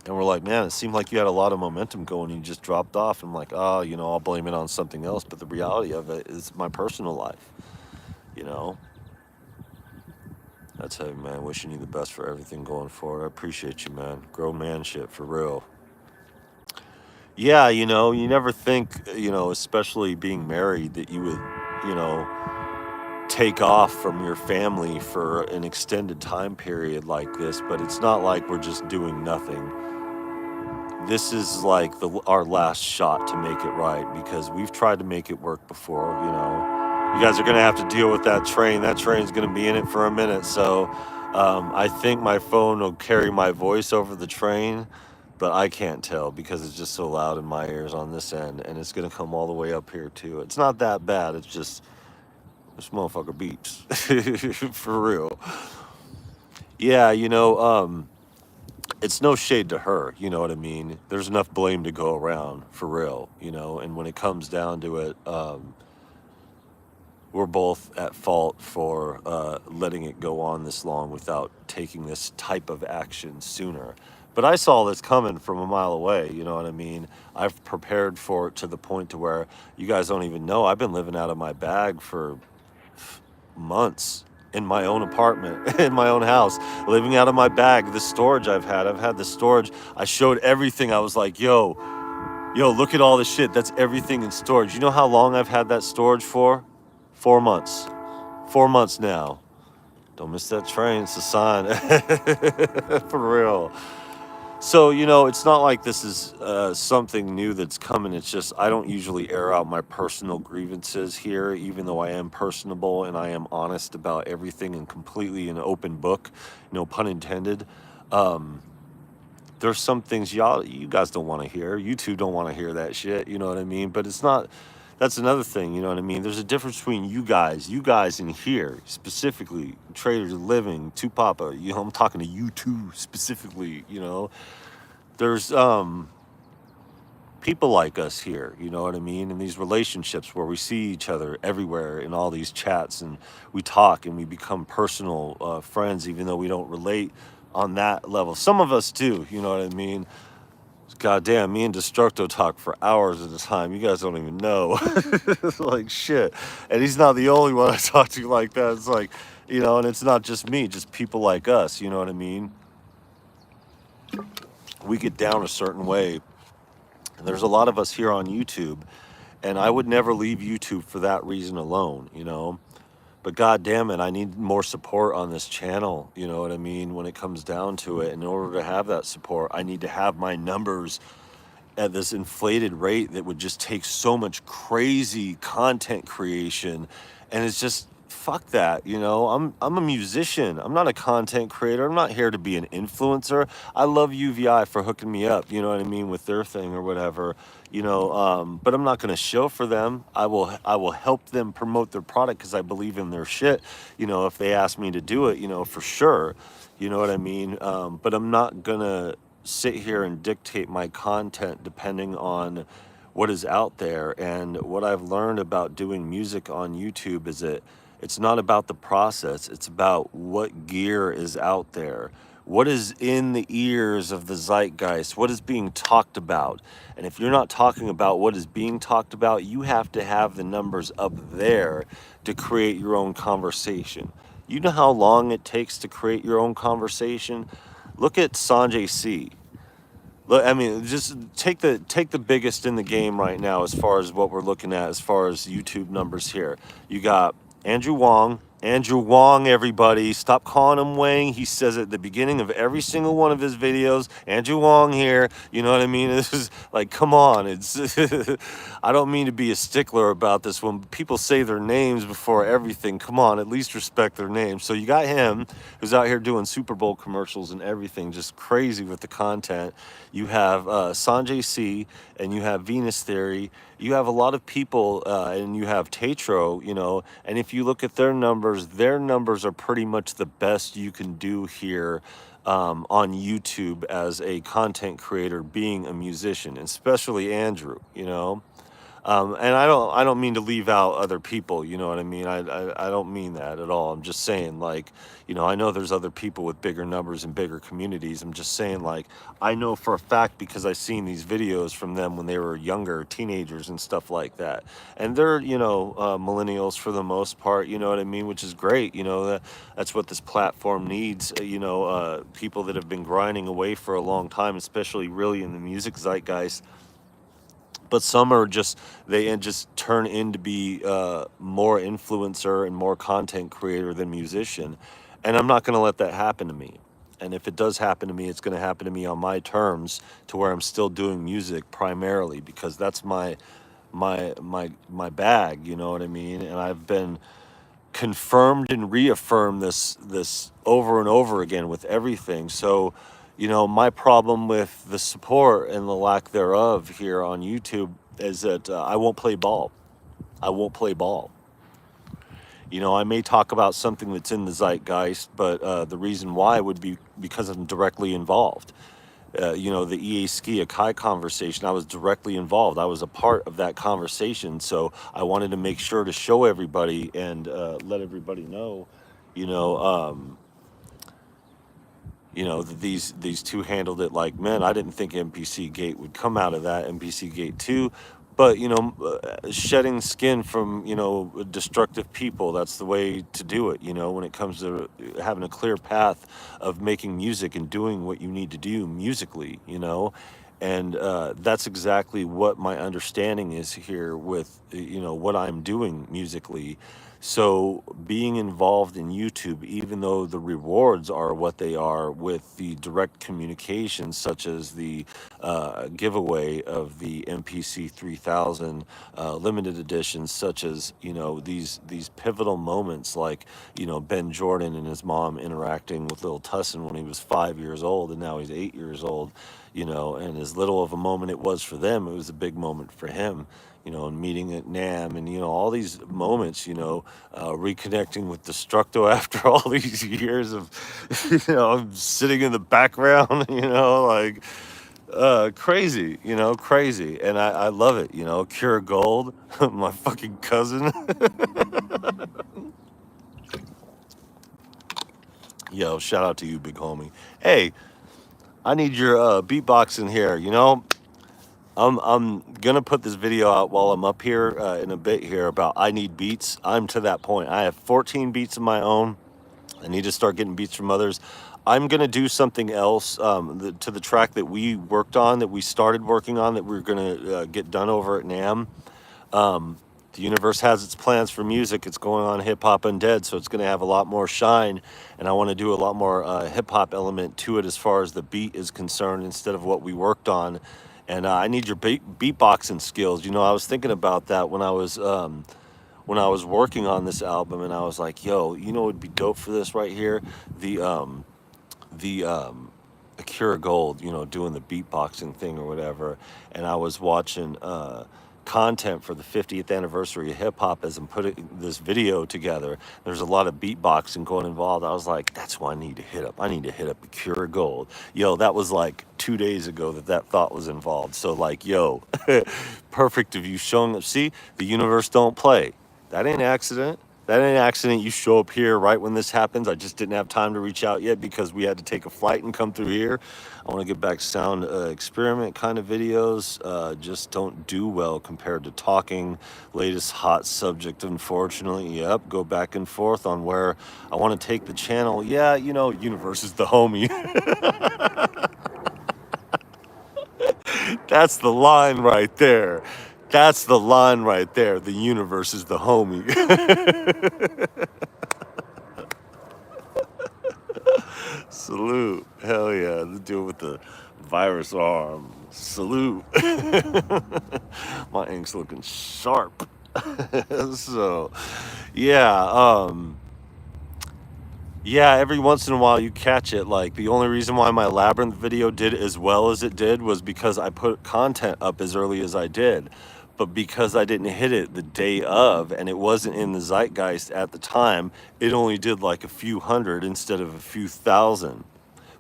And we're like, man, it seemed like you had a lot of momentum going and you just dropped off. I'm like, oh, I'll blame it on something else. But the reality of it is my personal life, you know? That's heavy, man. Wishing you the best for everything going forward. I appreciate you, man. Grow man shit for real. Yeah, you never think, especially being married, that you would, you know, take off from your family for an extended time period like this. But it's not like we're just doing nothing. This is like our last shot to make it right, because we've tried to make it work before. You guys are going to have to deal with that train. That train's going to be in it for a minute. So I think my phone will carry my voice over the train, but I can't tell because it's just so loud in my ears on this end, and it's going to come all the way up here too. It's not that bad. It's just this motherfucker beeps for real. Yeah, it's no shade to her, you know what I mean? There's enough blame to go around for real. And when it comes down to it, we're both at fault for letting it go on this long without taking this type of action sooner. But I saw this coming from a mile away, you know what I mean? I've prepared for it to the point to where you guys don't even know. I've been living out of my bag for months in my own apartment, in my own house, living out of my bag. The storage I've had the storage. I showed everything. I was like, yo, look at all this shit. That's everything in storage. You know how long I've had that storage for? 4 months. 4 months now. Don't miss that train. It's a sign. For real. So, it's not like this is something new that's coming. It's just I don't usually air out my personal grievances here, even though I am personable and I am honest about everything and completely an open book, no pun intended. Um, there's some things you guys don't want to hear. You two don't want to hear that shit, you know what I mean? But it's not, that's another thing, you know what I mean? There's a difference between you guys in here, specifically, Traders Living, Two Papa, I'm talking to you two specifically. There's people like us here, you know what I mean? In these relationships where we see each other everywhere in all these chats, and we talk and we become personal friends, even though we don't relate on that level. Some of us do, you know what I mean? God damn, me and Destructo talk for hours at a time. You guys don't even know. Like shit. And he's not the only one I talk to like that. It's like, and it's not just me, just people like us, you know what I mean? We get down a certain way. And there's a lot of us here on YouTube, and I would never leave YouTube for that reason alone. But God damn it, I need more support on this channel, you know what I mean, when it comes down to it. In order to have that support, I need to have my numbers at this inflated rate that would just take so much crazy content creation. And it's just fuck that. I'm a musician. I'm not a content creator. I'm not here to be an influencer. I love UVI for hooking me up, you know what I mean, with their thing or whatever, but I'm not going to show for them. I will help them promote their product because I believe in their shit, if they ask me to do it, for sure, you know what I mean. But I'm not gonna sit here and dictate my content depending on what is out there. And what I've learned about doing music on YouTube is that it's not about the process, it's about what gear is out there. What is in the ears of the zeitgeist? What is being talked about? And if you're not talking about what is being talked about, you have to have the numbers up there to create your own conversation. You know how long it takes to create your own conversation? Look at Sanjay C. Look, I mean, just take the biggest in the game right now as far as what we're looking at as far as YouTube numbers here. You got Andrew Wong. Andrew Wong, everybody. Stop calling him Wang. He says at the beginning of every single one of his videos, Andrew Wong here. You know what I mean? This is like, come on. It's I don't mean to be a stickler about this. When people say their names before everything, come on, at least respect their names. So you got him, who's out here doing Super Bowl commercials and everything, just crazy with the content. You have Sanjay C, and you have Venus Theory. You have a lot of people, and you have Tatro, and if you look at their numbers are pretty much the best you can do here on YouTube as a content creator, being a musician, especially Andrew. And I don't mean to leave out other people. You know what I mean? I don't mean that at all. I'm just saying, like, I know there's other people with bigger numbers and bigger communities. I'm just saying, like, I know for a fact because I've seen these videos from them when they were younger, teenagers and stuff like that. And they're, millennials for the most part. You know what I mean? Which is great. That's what this platform needs. People that have been grinding away for a long time, especially really in the music zeitgeist. But some are just just turn in to be more influencer and more content creator than musician, and I'm not going to let that happen to me. And if it does happen to me, it's going to happen to me on my terms, to where I'm still doing music primarily, because that's my bag. You know what I mean? And I've been confirmed and reaffirmed this over and over again with everything. So, my problem with the support and the lack thereof here on YouTube is that I won't play ball. I won't play ball. I may talk about something that's in the zeitgeist, but the reason why would be because I'm directly involved. The EA Ski Akai conversation, I was directly involved. I was a part of that conversation. So I wanted to make sure to show everybody and let everybody know, you know, um, that these two handled it like men. I didn't think NPC Gate would come out of that, NPC Gate 2. But, shedding skin from, destructive people, that's the way to do it, when it comes to having a clear path of making music and doing what you need to do musically, And that's exactly what my understanding is here with, what I'm doing musically. So being involved in YouTube, even though the rewards are what they are with the direct communications, such as the giveaway of the MPC 3000 limited editions, such as these pivotal moments, like Ben Jordan and his mom interacting with little Tussin when he was 5 years old, and now he's 8 years old. And as little of a moment it was for them, it was a big moment for him. And meeting at NAM, and all these moments, reconnecting with Destructo after all these years of, sitting in the background, like crazy, crazy. And I love it, Cure Gold, my fucking cousin. Yo, shout out to you, big homie. Hey, I need your beatbox in here, I'm gonna put this video out while I'm up here in a bit here about I need beats. I'm to that point. I have 14 beats of my own. I need to start getting beats from others. I'm gonna do something else to the track that we worked on, that we started working on, that we're gonna get done over at NAM. The universe has its plans for music. It's going on Hip Hop Undead, so it's going to have a lot more shine, and I want to do a lot more hip hop element to it as far as the beat is concerned, instead of what we worked on. And I need your beatboxing skills. I was thinking about that when I was working on this album, and I was like, yo, what would be dope for this right here? The Akira Gold, doing the beatboxing thing or whatever. And I was watching content for the 50th anniversary of hip hop as I'm putting this video together. There's a lot of beatboxing going involved. I was like, that's why I need to hit up. I need to hit up Akira Gold. Yo, that was like 2 days ago that thought was involved. So like, yo, perfect of you showing up. See, the universe don't play. That ain't accident. That ain't accident. You show up here right when this happens. I just didn't have time to reach out yet because we had to take a flight and come through here. I want to get back to sound experiment kind of videos. Just don't do well compared to talking. Latest hot subject, unfortunately. Yep, go back and forth on where I want to take the channel. Yeah, universe is the homie. That's the line right there. That's the line right there. The universe is the homie. Salute. Hell yeah. The dude with the virus arm. Salute. My ink's looking sharp. So, yeah. Yeah, every once in a while you catch it. Like, the only reason why my Labyrinth video did as well as it did was because I put content up as early as I did. But because I didn't hit it the day of, and it wasn't in the zeitgeist at the time, it only did like a few hundred instead of a few thousand.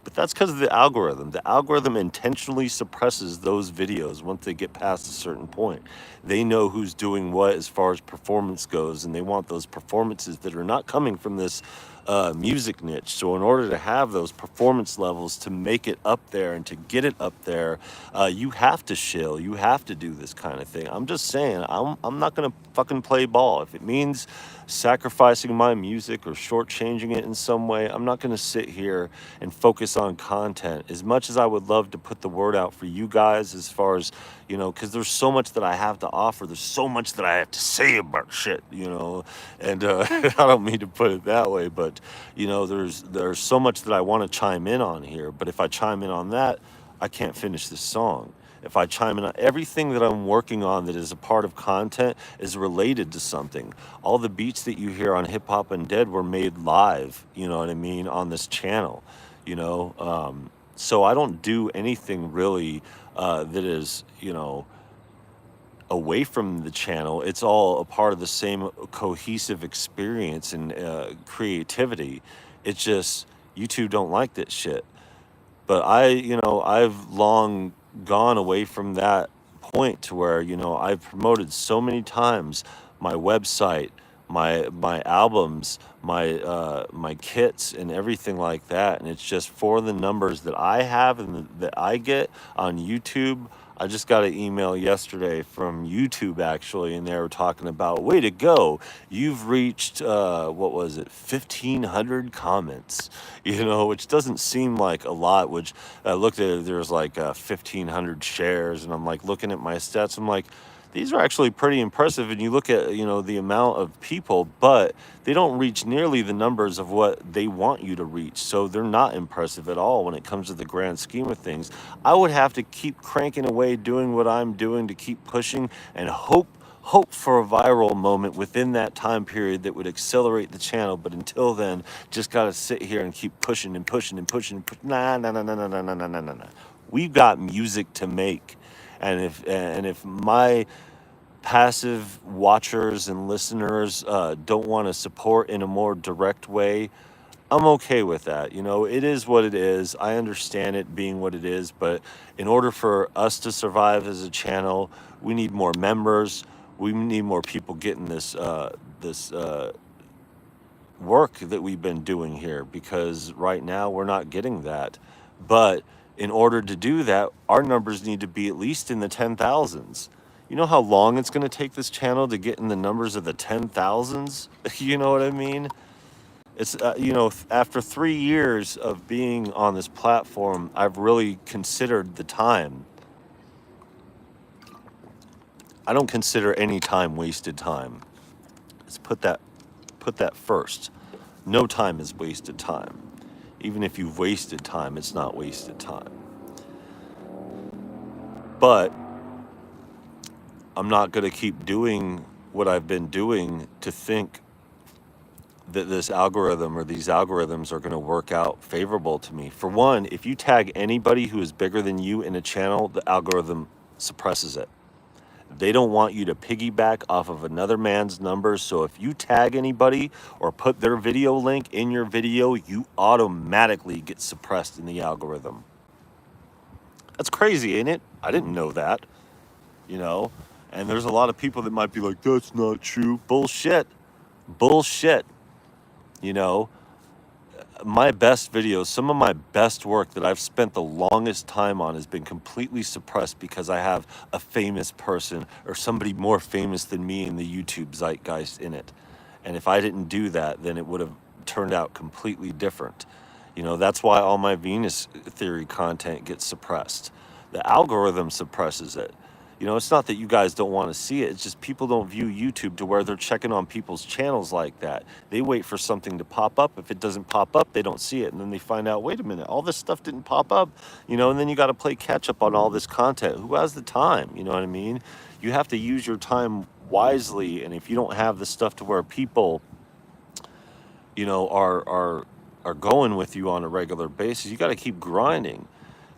But that's because of the algorithm. The algorithm intentionally suppresses those videos once they get past a certain point. They know who's doing what as far as performance goes, and they want those performances that are not coming from this music niche. So in order to have those performance levels, to make it up there and to get it up there, you have to shill. You have to do this kind of thing. I'm just saying, I'm not gonna fucking play ball. If it means sacrificing my music or shortchanging it in some way, I'm not gonna sit here and focus on content. As much as I would love to put the word out for you guys, as far as, because there's so much that I have to offer. There's so much that I have to say about shit, and I don't mean to put it that way, but there's so much that I want to chime in on here. But if I chime in on that, I can't finish this song. If I chime in on everything that I'm working on that is a part of content is related to something. All the beats that you hear on Hip Hop Undead were made live, you know what I mean, on this channel, so I don't do anything really that is, away from the channel. It's all a part of the same cohesive experience and creativity. It's just YouTube don't like that shit. But I've long gone away from that point to where, I've promoted so many times my website, my albums, my kits and everything like that. And it's just for the numbers that I have and that I get on YouTube. I just got an email yesterday from YouTube actually, and they were talking about, way to go, you've reached what was it, 1,500 comments, which doesn't seem like a lot. Which I looked at it, there's like 1,500 shares, and I'm like looking at my stats, I'm like, these are actually pretty impressive. And you look at the amount of people, but they don't reach nearly the numbers of what they want you to reach. So they're not impressive at all when it comes to the grand scheme of things. I would have to keep cranking away, doing what I'm doing, to keep pushing and hope for a viral moment within that time period that would accelerate the channel. But until then, just gotta sit here and keep pushing and pushing and pushing and pushing. Nah, nah, nah, nah, nah, nah, nah, nah, nah, nah. We've got music to make. And if my passive watchers and listeners don't want to support in a more direct way, I'm okay with that. It is what it is. I understand it being what it is, but in order for us to survive as a channel, we need more members. We need more people getting this work that we've been doing here, because right now we're not getting that. But in order to do that, our numbers need to be at least in the 10,000s. You know how long it's going to take this channel to get in the numbers of the 10,000s? You know what I mean? It's, after 3 years of being on this platform, I've really considered the time. I don't consider any time wasted time. Let's put that first. No time is wasted time. Even if you've wasted time, it's not wasted time. But I'm not going to keep doing what I've been doing to think that this algorithm or these algorithms are going to work out favorable to me. For one, if you tag anybody who is bigger than you in a channel, the algorithm suppresses it. They don't want you to piggyback off of another man's numbers. So if you tag anybody or put their video link in your video, you automatically get suppressed in the algorithm. That's crazy, ain't it? I didn't know that, And there's a lot of people that might be like, that's not true. Bullshit. My best videos, some of my best work that I've spent the longest time on has been completely suppressed because I have a famous person or somebody more famous than me in the YouTube zeitgeist in it. And if I didn't do that, then it would have turned out completely different. That's why all my Venus theory content gets suppressed. The algorithm suppresses it. It's not that you guys don't want to see it. It's just people don't view YouTube to where they're checking on people's channels like that. They wait for something to pop up. If it doesn't pop up, they don't see it. And then they find out, wait a minute, all this stuff didn't pop up, and then you got to play catch up on all this content. Who has the time? You know what I mean? You have to use your time wisely. And if you don't have the stuff to where people, are going with you on a regular basis, you got to keep grinding.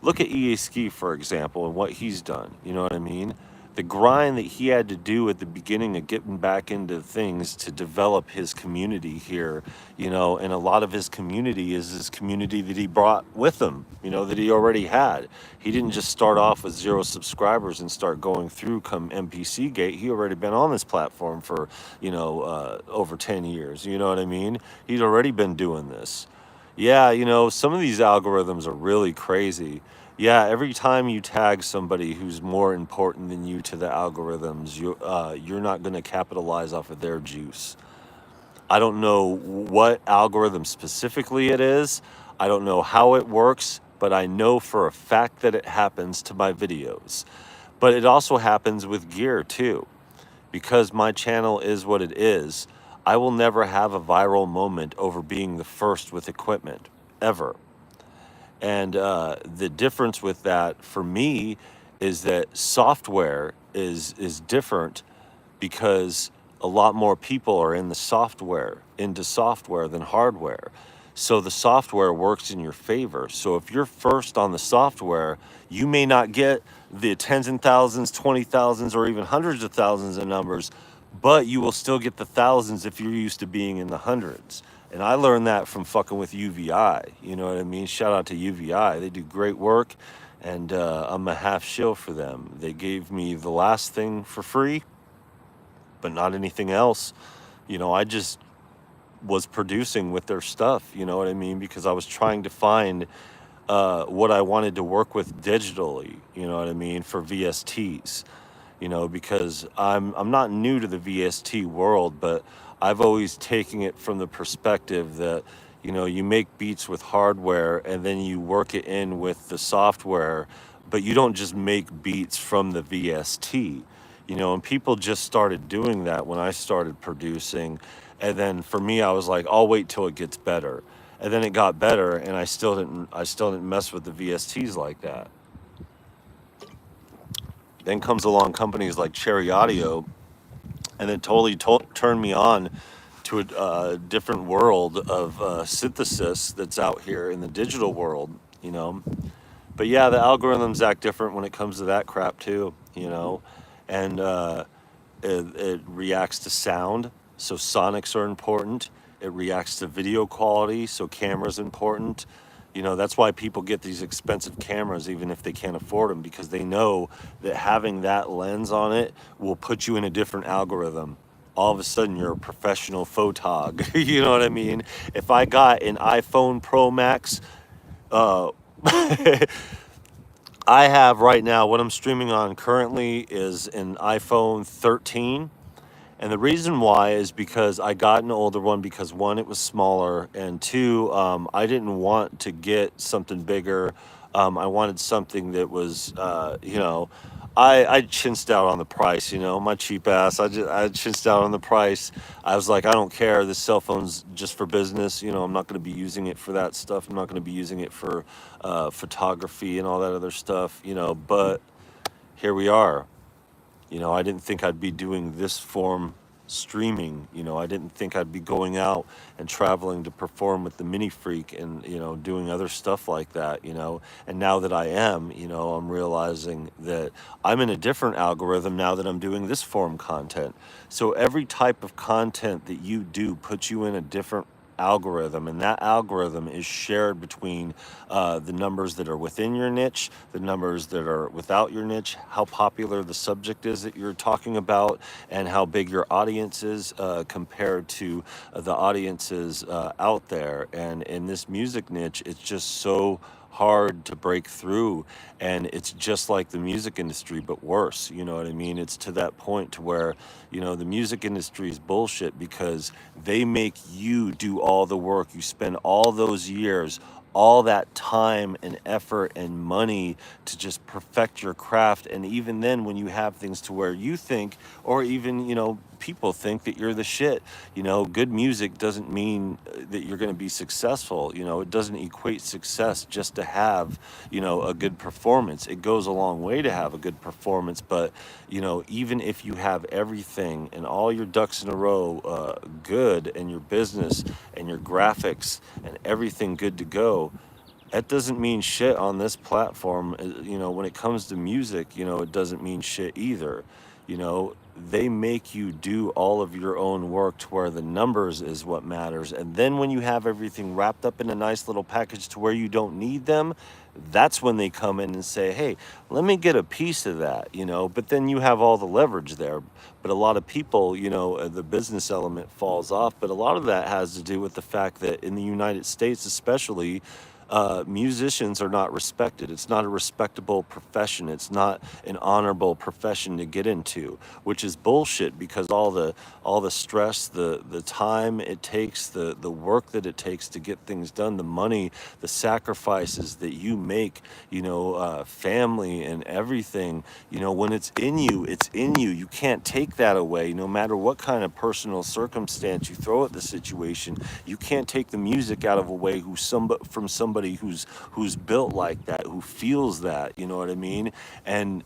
Look at EA Ski, for example, and what he's done. You know what I mean? the grind that he had to do at the beginning of getting back into things to develop his community here, and a lot of his community is his community that he brought with him, that he already had. He didn't just start off with 0 subscribers and start going through come MPC gate. He already been on this platform for, over 10 years. You know what I mean? He'd already been doing this. Yeah, some of these algorithms are really crazy. Yeah, every time you tag somebody who's more important than you to the algorithms, you're not going to capitalize off of their juice. I don't know what algorithm specifically it is. I don't know how it works, but I know for a fact that it happens to my videos. But it also happens with gear too. Because my channel is what it is, I will never have a viral moment over being the first with equipment, ever. And the difference with that for me is that software is different because a lot more people are into software than hardware. So the software works in your favor. So if you're first on the software, you may not get the tens and thousands, 20,000s, or even hundreds of thousands of numbers, but you will still get the thousands if you're used to being in the hundreds. And I learned that from fucking with UVI. You know what I mean? Shout out to UVI. They do great work, and I'm a half shill for them. They gave me the last thing for free, but not anything else. I just was producing with their stuff, you know what I mean? Because I was trying to find what I wanted to work with digitally, you know what I mean, for VSTs. Because I'm not new to the VST world, but I've always taken it from the perspective that, you make beats with hardware and then you work it in with the software, but you don't just make beats from the VST, and people just started doing that when I started producing. And then for me, I was like, I'll wait till it gets better. And then it got better, and I still didn't mess with the VSTs like that. Then comes along companies like Cherry Audio, and it totally turned me on to a different world of synthesis that's out here in the digital world. But yeah, the algorithms act different when it comes to that crap too. And it reacts to sound, so sonics are important. It reacts to video quality, so camera's important. That's why people get these expensive cameras even if they can't afford them, because they know that having that lens on it will put you in a different algorithm. All of a sudden you're a professional photog. You know what I mean? If I got an iPhone Pro Max, uh, I have right now, what I'm streaming on currently is an iPhone 13. And the reason why is because I got an older one because one, it was smaller, and two, I didn't want to get something bigger. I wanted something that was, I chinsed out on the price, my cheap ass. I chinsed out on the price. I was like, I don't care. This cell phone's just for business. I'm not going to be using it for that stuff. I'm not going to be using it for photography and all that other stuff, but here we are. I didn't think I'd be doing this form streaming. I didn't think I'd be going out and traveling to perform with the Mini Freak and, doing other stuff like that. And now that I am, I'm realizing that I'm in a different algorithm now that I'm doing this form content. So every type of content that you do puts you in a different algorithm, and that algorithm is shared between the numbers that are within your niche, the numbers that are without your niche, how popular the subject is that you're talking about, and how big your audience is compared to the audiences out there. And in this music niche, it's just so hard to break through, and it's just like the music industry but worse. You know what I mean? It's to that point to where the music industry is bullshit because they make you do all the work. You spend all those years, all that time and effort and money to just perfect your craft. And even then, when you have things to where you think, or even people think that you're the shit, good music doesn't mean that you're going to be successful. It doesn't equate success just to have a good performance. It goes a long way to have a good performance, but even if you have everything and all your ducks in a row good, and your business and your graphics and everything good to go, That doesn't mean shit on this platform. When it comes to music, it doesn't mean shit either. They make you do all of your own work to where the numbers is what matters. And then when you have everything wrapped up in a nice little package to where you don't need them, that's when they come in and say, hey, let me get a piece of that. But then you have all the leverage there. But a lot of people, the business element falls off. But a lot of that has to do with the fact that in the United States, especially, musicians are not respected. It's not a respectable profession. It's not an honorable profession to get into, which is bullshit because all the stress, the time it takes, the work that it takes to get things done, the money, the sacrifices that you make, family and everything, when it's in you, it's in you. You can't take that away. No matter what kind of personal circumstance you throw at the situation, you can't take the music out of a way from somebody who's built like that, who feels that, you know what I mean? And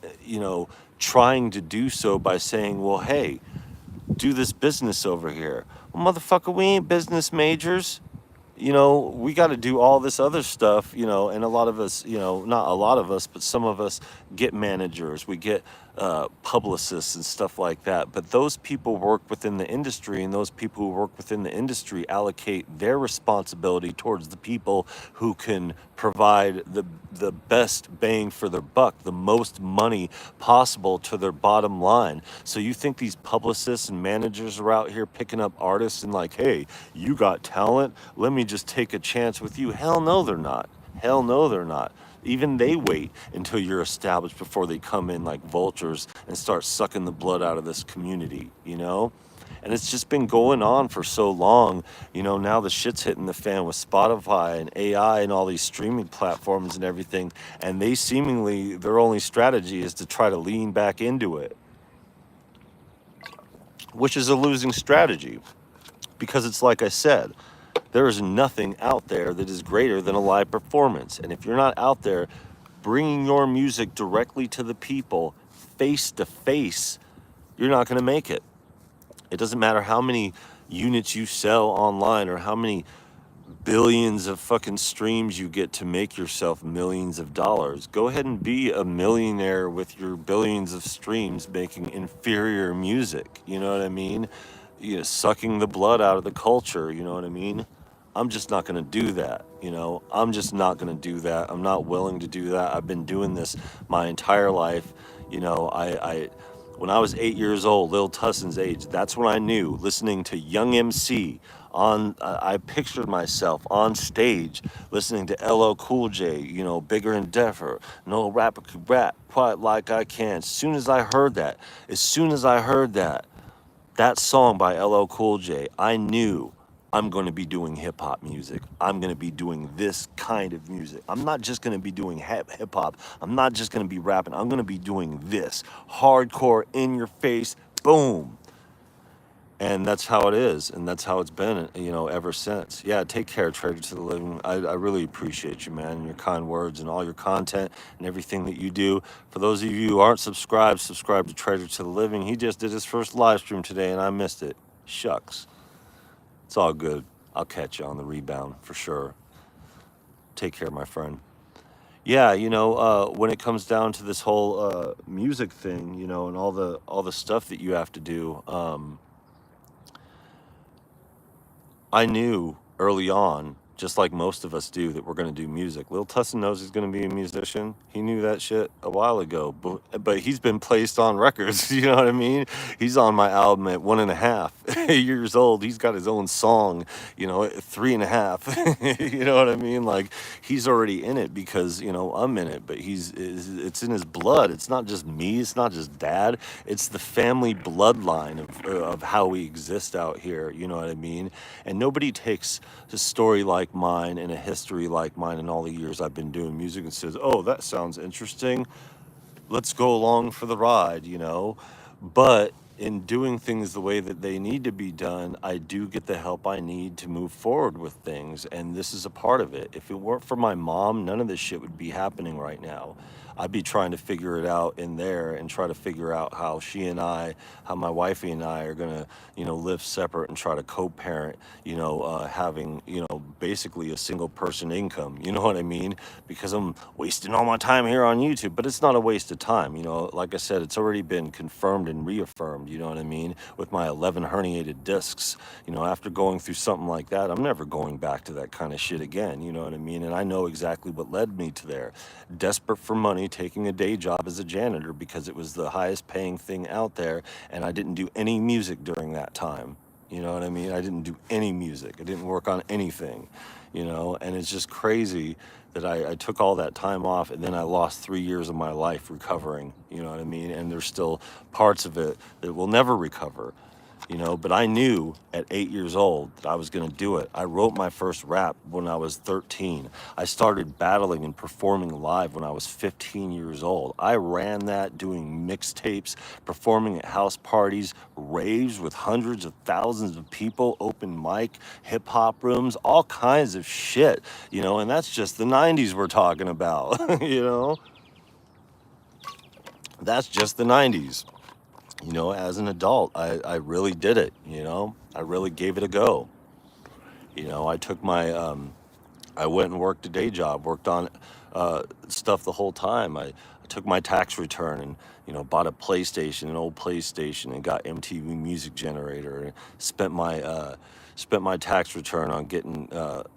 trying to do so by saying, well, hey, do this business over here. Well, motherfucker, we ain't business majors. We got to do all this other stuff, and a lot of us, not a lot of us, but some of us get managers, we get publicists and stuff like that. But those people work within the industry, and those people who work within the industry allocate their responsibility towards the people who can provide the best bang for their buck, the most money possible to their bottom line. So you think these publicists and managers are out here picking up artists and like, hey, you got talent, let me just take a chance with you? Hell no, they're not. Hell no, they're not. Even they wait until you're established before they come in like vultures and start sucking the blood out of this community. And it's just been going on for so long. Now the shit's hitting the fan with Spotify and AI and all these streaming platforms and everything. And their only strategy is to try to lean back into it, which is a losing strategy. Because it's like I said, there is nothing out there that is greater than a live performance. And if you're not out there bringing your music directly to the people, face to face, you're not going to make it. It doesn't matter how many units you sell online or how many billions of fucking streams you get to make yourself millions of dollars. Go ahead and be a millionaire with your billions of streams making inferior music. You know what I mean? Sucking the blood out of the culture. You know what I mean? I'm just not going to do that. I'm just not going to do that. I'm not willing to do that. I've been doing this my entire life. When I was 8 years old, Lil Tussin's age, that's when I knew, listening to Young MC I pictured myself on stage listening to LL Cool J, Bigger and Deffer, no rapper could rap quite like I can. As soon as I heard that song by LL Cool J, I knew I'm going to be doing hip hop music. I'm going to be doing this kind of music. I'm not just going to be doing hip hop. I'm not just going to be rapping. I'm going to be doing this hardcore, in your face, boom. And that's how it is, and that's how it's been, ever since. Yeah, take care, Treasure to the Living. I really appreciate you, man, and your kind words and all your content and everything that you do. For those of you who aren't subscribed, subscribe to Treasure to the Living. He just did his first live stream today, and I missed it. Shucks. It's all good. I'll catch you on the rebound for sure. Take care, my friend. Yeah, when it comes down to this whole music thing, and all the stuff that you have to do, I knew early on, just like most of us do, that we're going to do music. Lil Tussin knows he's going to be a musician. He knew that shit a while ago, but he's been placed on records. You know what I mean? He's on my album at 1.5 years old. He's got his own song, at 3.5. You know what I mean? Like, he's already in it because, I'm in it, but it's in his blood. It's not just me. It's not just dad. It's the family bloodline of how we exist out here. You know what I mean? And nobody takes a story like mine and a history like mine in all the years I've been doing music and says, oh, that sounds interesting. Let's go along for the ride, But in doing things the way that they need to be done, I do get the help I need to move forward with things. And this is a part of it. If it weren't for my mom, none of this shit would be happening right now. I'd be trying to figure it out in there and try to figure out how my wifey and I are gonna, live separate and try to co-parent, having, basically a single person income. You know what I mean? Because I'm wasting all my time here on YouTube, but it's not a waste of time. Like I said, it's already been confirmed and reaffirmed. You know what I mean? With my 11 herniated discs, after going through something like that, I'm never going back to that kind of shit again. You know what I mean? And I know exactly what led me to there. Desperate for money, taking a day job as a janitor because it was the highest paying thing out there, and I didn't do any music during that time. You know what I mean? I didn't do any music. I didn't work on anything, and it's just crazy that I took all that time off, and then I lost 3 years of my life recovering. You know what I mean? And there's still parts of it that will never recover. But I knew at 8 years old that I was going to do it. I wrote my first rap when I was 13. I started battling and performing live when I was 15 years old. I ran that doing mixtapes, performing at house parties, raves with hundreds of thousands of people, open mic, hip hop rooms, all kinds of shit, and that's just the 90s we're talking about, That's just the 90s. As an adult, I really did it, I really gave it a go. I took I went and worked a day job, worked on stuff the whole time. I took my tax return and, bought a PlayStation, an old PlayStation, and got MTV Music Generator, and spent my tax return on getting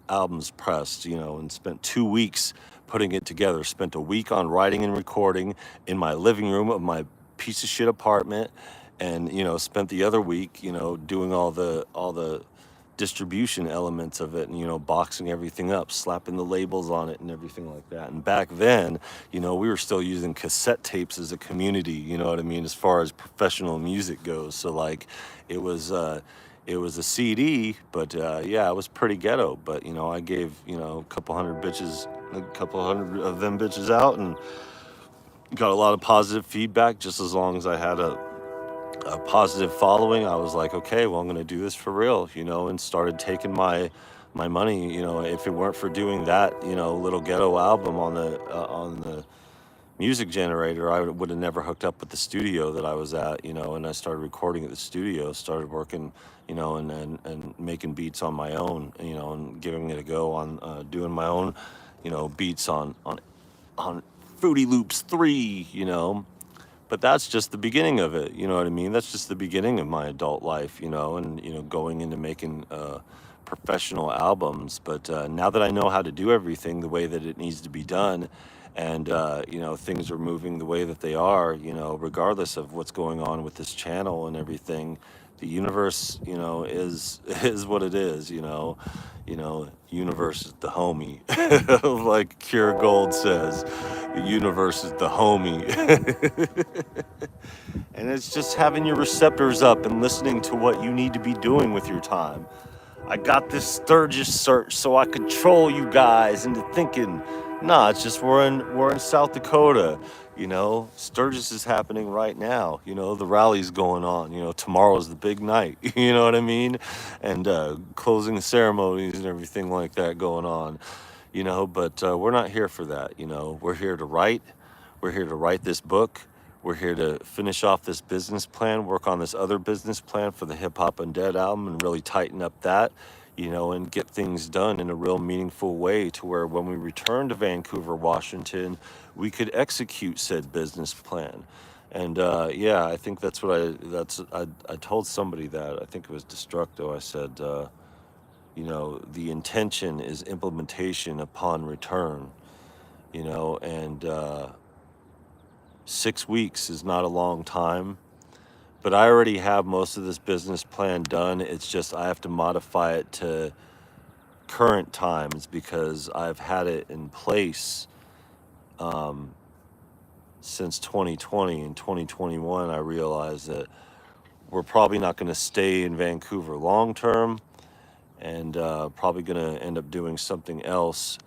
albums pressed, and spent 2 weeks putting it together. Spent a week on writing and recording in my living room of my piece of shit apartment, and spent the other week doing all the distribution elements of it, and boxing everything up, slapping the labels on it and everything like that. And back then, we were still using cassette tapes as a community, you know what I mean, as far as professional music goes. So like it was a CD, but yeah, it was pretty ghetto. But I gave a couple hundred of them bitches out, and got a lot of positive feedback. Just as long as I had a positive following, I was like, okay, well, I'm going to do this for real, and started taking my money. If it weren't for doing that, little ghetto album on the music generator, I would have never hooked up with the studio that I was at, and I started recording at the studio, started working, and making beats on my own, and giving it a go on doing my own, beats on Fruity Loops 3, But that's just the beginning of it, you know what I mean? That's just the beginning of my adult life, and, going into making professional albums. But now that I know how to do everything the way that it needs to be done, and, things are moving the way that they are, regardless of what's going on with this channel and everything, the universe, is what it is, universe is the homie. Like Cure Gold says, the universe is the homie. And it's just having your receptors up and listening to what you need to be doing with your time. I got this Sturgis search so I control you guys into thinking, nah, it's just we're in South Dakota. Sturgis is happening right now. The rally's going on. Tomorrow's the big night. You know what I mean? And closing ceremonies and everything like that going on. But we're not here for that. We're here to write. We're here to write this book. We're here to finish off this business plan, work on this other business plan for the Hip Hop Undead album, and really tighten up that, and get things done in a real meaningful way to where when we return to Vancouver, Washington, we could execute said business plan. And yeah, I think that's what I told somebody that, I think it was Destructo, I said, the intention is implementation upon return, and 6 weeks is not a long time, but I already have most of this business plan done. It's just I have to modify it to current times because I've had it in place since 2020. In 2021, I realized that we're probably not going to stay in Vancouver long term, and probably going to end up doing something else,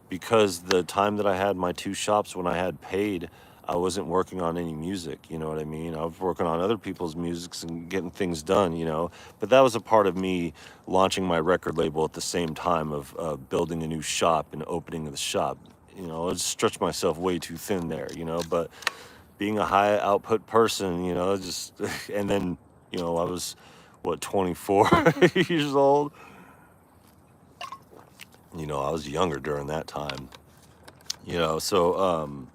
because the time that I had my two shops when I had paid, I wasn't working on any music, you know what I mean? I was working on other people's musics and getting things done, but that was a part of me launching my record label at the same time of building a new shop and opening the shop. I stretched myself way too thin there, but being a high output person, just, and then, I was, what, 24 years old? I was younger during that time, so,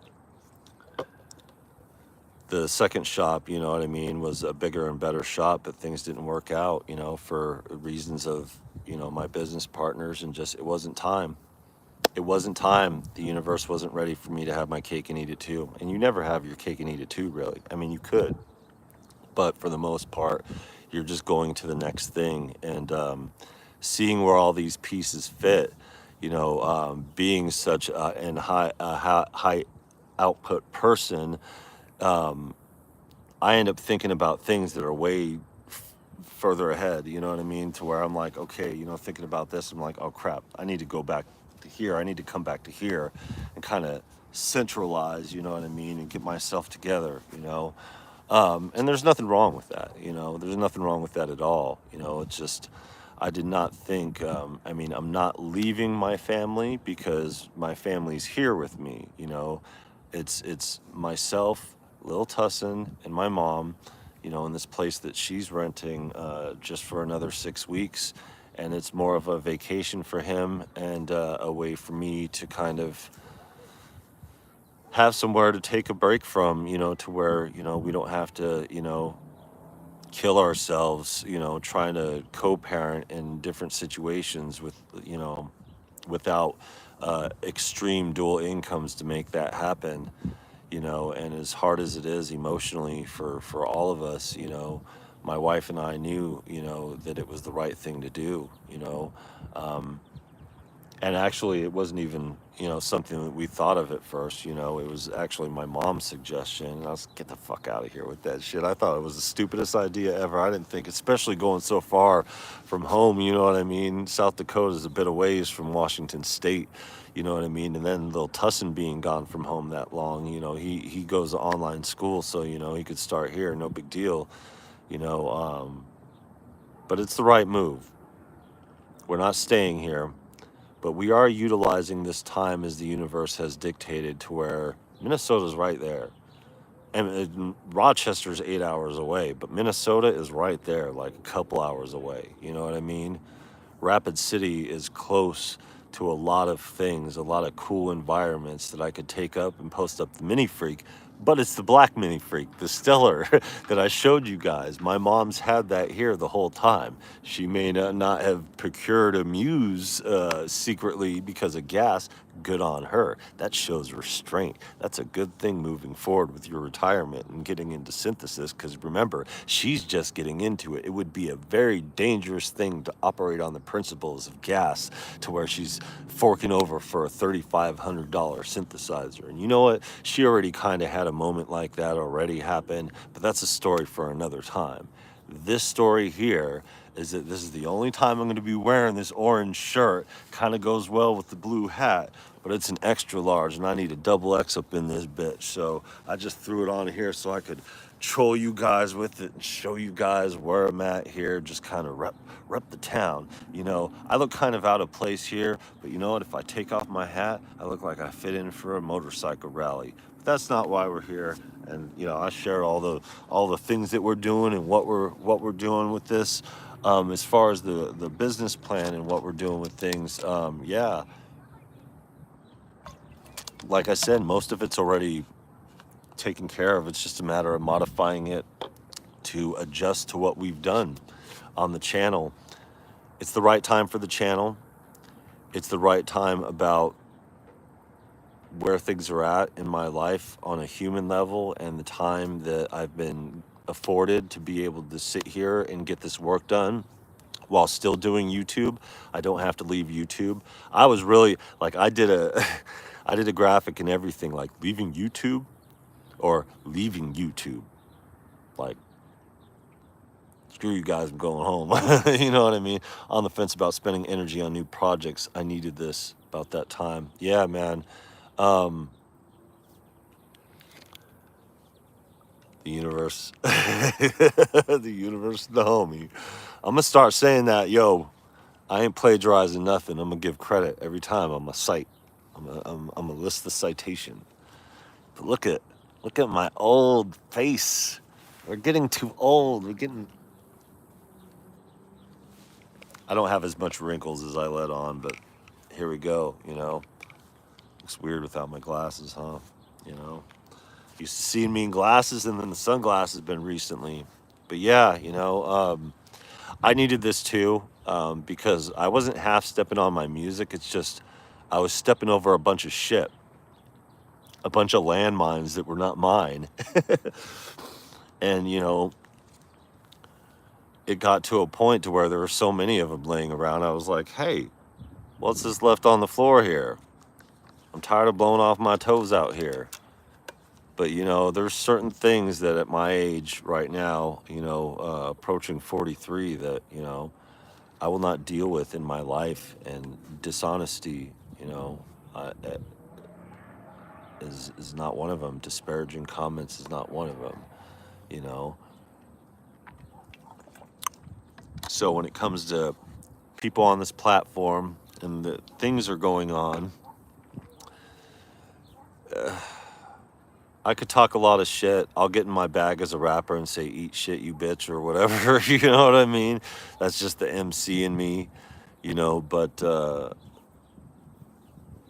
the second shop, you know what I mean, was a bigger and better shop, but things didn't work out, for reasons of, my business partners, and just, it wasn't time. It wasn't time. The universe wasn't ready for me to have my cake and eat it too. And you never have your cake and eat it too, really. I mean, you could, but for the most part, you're just going to the next thing, and seeing where all these pieces fit, being such an high output person, um, I end up thinking about things that are way further ahead, you know what I mean? To where I'm like, okay, thinking about this, I'm like, oh crap, I need to go back to here. I need to come back to here and kind of centralize, you know what I mean? And get myself together, and there's nothing wrong with that, there's nothing wrong with that at all. It's just, I did not think, I mean, I'm not leaving my family because my family's here with me, it's myself, Lil Tussin, and my mom, in this place that she's renting just for another 6 weeks. And it's more of a vacation for him, and a way for me to kind of have somewhere to take a break from, to where, we don't have to, kill ourselves, trying to co-parent in different situations with, without extreme dual incomes to make that happen. And as hard as it is emotionally for all of us, my wife and I knew, that it was the right thing to do, um, and actually it wasn't even, something that we thought of at first. It was actually my mom's suggestion, and I was, get the fuck out of here with that shit. I thought it was the stupidest idea ever. I didn't think, especially going so far from home, you know what I mean? South Dakota is a bit of ways from Washington State, you know what I mean? And then little Tussin being gone from home that long, he goes to online school, so, he could start here, no big deal, you know, um, but it's the right move. We're not staying here, but we are utilizing this time as the universe has dictated, to where Minnesota's right there. And Rochester's 8 hours away, but Minnesota is right there, like a couple hours away. You know what I mean? Rapid City is close to a lot of things, a lot of cool environments that I could take up and post up the Mini Freak. But it's the black Mini Freak, the Stellar, that I showed you guys. My mom's had that here the whole time. She may not have procured a Muse secretly because of gas. Good on her. That shows restraint. That's a good thing moving forward with your retirement and getting into synthesis, because remember, she's just getting into it. It would be a very dangerous thing to operate on the principles of gas, to where she's forking over for a $3,500 synthesizer. And you know what? She already kind of had a moment like that already happen, but that's a story for another time. This story here is that this is the only time I'm going to be wearing this orange shirt. Kind of goes well with the blue hat, but it's an extra large, and I need a double X up in this bitch. So I just threw it on here so I could troll you guys with it and show you guys where I'm at here. Just kind of rep the town. I look kind of out of place here, but you know what? If I take off my hat, I look like I fit in for a motorcycle rally. But that's not why we're here. And I share all the things that we're doing and what we're doing with this. As far as the business plan and what we're doing with things, yeah, like I said, most of it's already taken care of. It's just a matter of modifying it to adjust to what we've done on the channel. It's the right time for the channel. It's the right time about where things are at in my life on a human level, and the time that I've been afforded to be able to sit here and get this work done while still doing YouTube. I don't have to leave YouTube. I was really like, I did a I did a graphic and everything, like leaving YouTube or leaving YouTube. Like, screw you guys, I'm going home. You know what I mean? On the fence about spending energy on new projects. I needed this about that time. Yeah, man. Um, the universe, the universe, the homie. I'm gonna start saying that, yo, I ain't plagiarizing nothing. I'm gonna give credit every time on my site. I'm gonna list the citation. But look at my old face. We're getting too old. We're getting. I don't have as much wrinkles as I let on, but here we go. Looks weird without my glasses, huh? You know, used to see me in glasses, and then the sunglasses been recently. But yeah, I needed this too, because I wasn't half stepping on my music. It's just I was stepping over a bunch of shit, a bunch of landmines that were not mine. And it got to a point to where there were so many of them laying around. I was like, hey, what's this left on the floor here? I'm tired of blowing off my toes out here. But there's certain things that at my age right now, approaching 43, that I will not deal with in my life. And dishonesty, uh, uh, is not one of them. Disparaging comments is not one of them. You know. So when it comes to people on this platform and the things are going on, I could talk a lot of shit. I'll get in my bag as a rapper and say, eat shit, you bitch, or whatever. You know what I mean? That's just the MC in me, but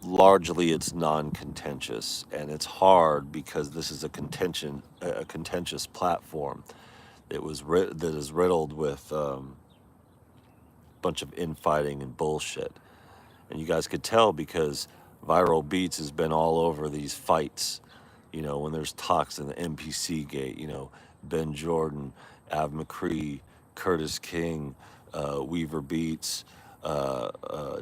largely it's non-contentious, and it's hard because this is a contentious platform that is riddled with bunch of infighting and bullshit. And you guys could tell because Viral Beats has been all over these fights. When there's talks in the NPC gate, Ben Jordan, Av McCree, Curtis King, Weaver Beats,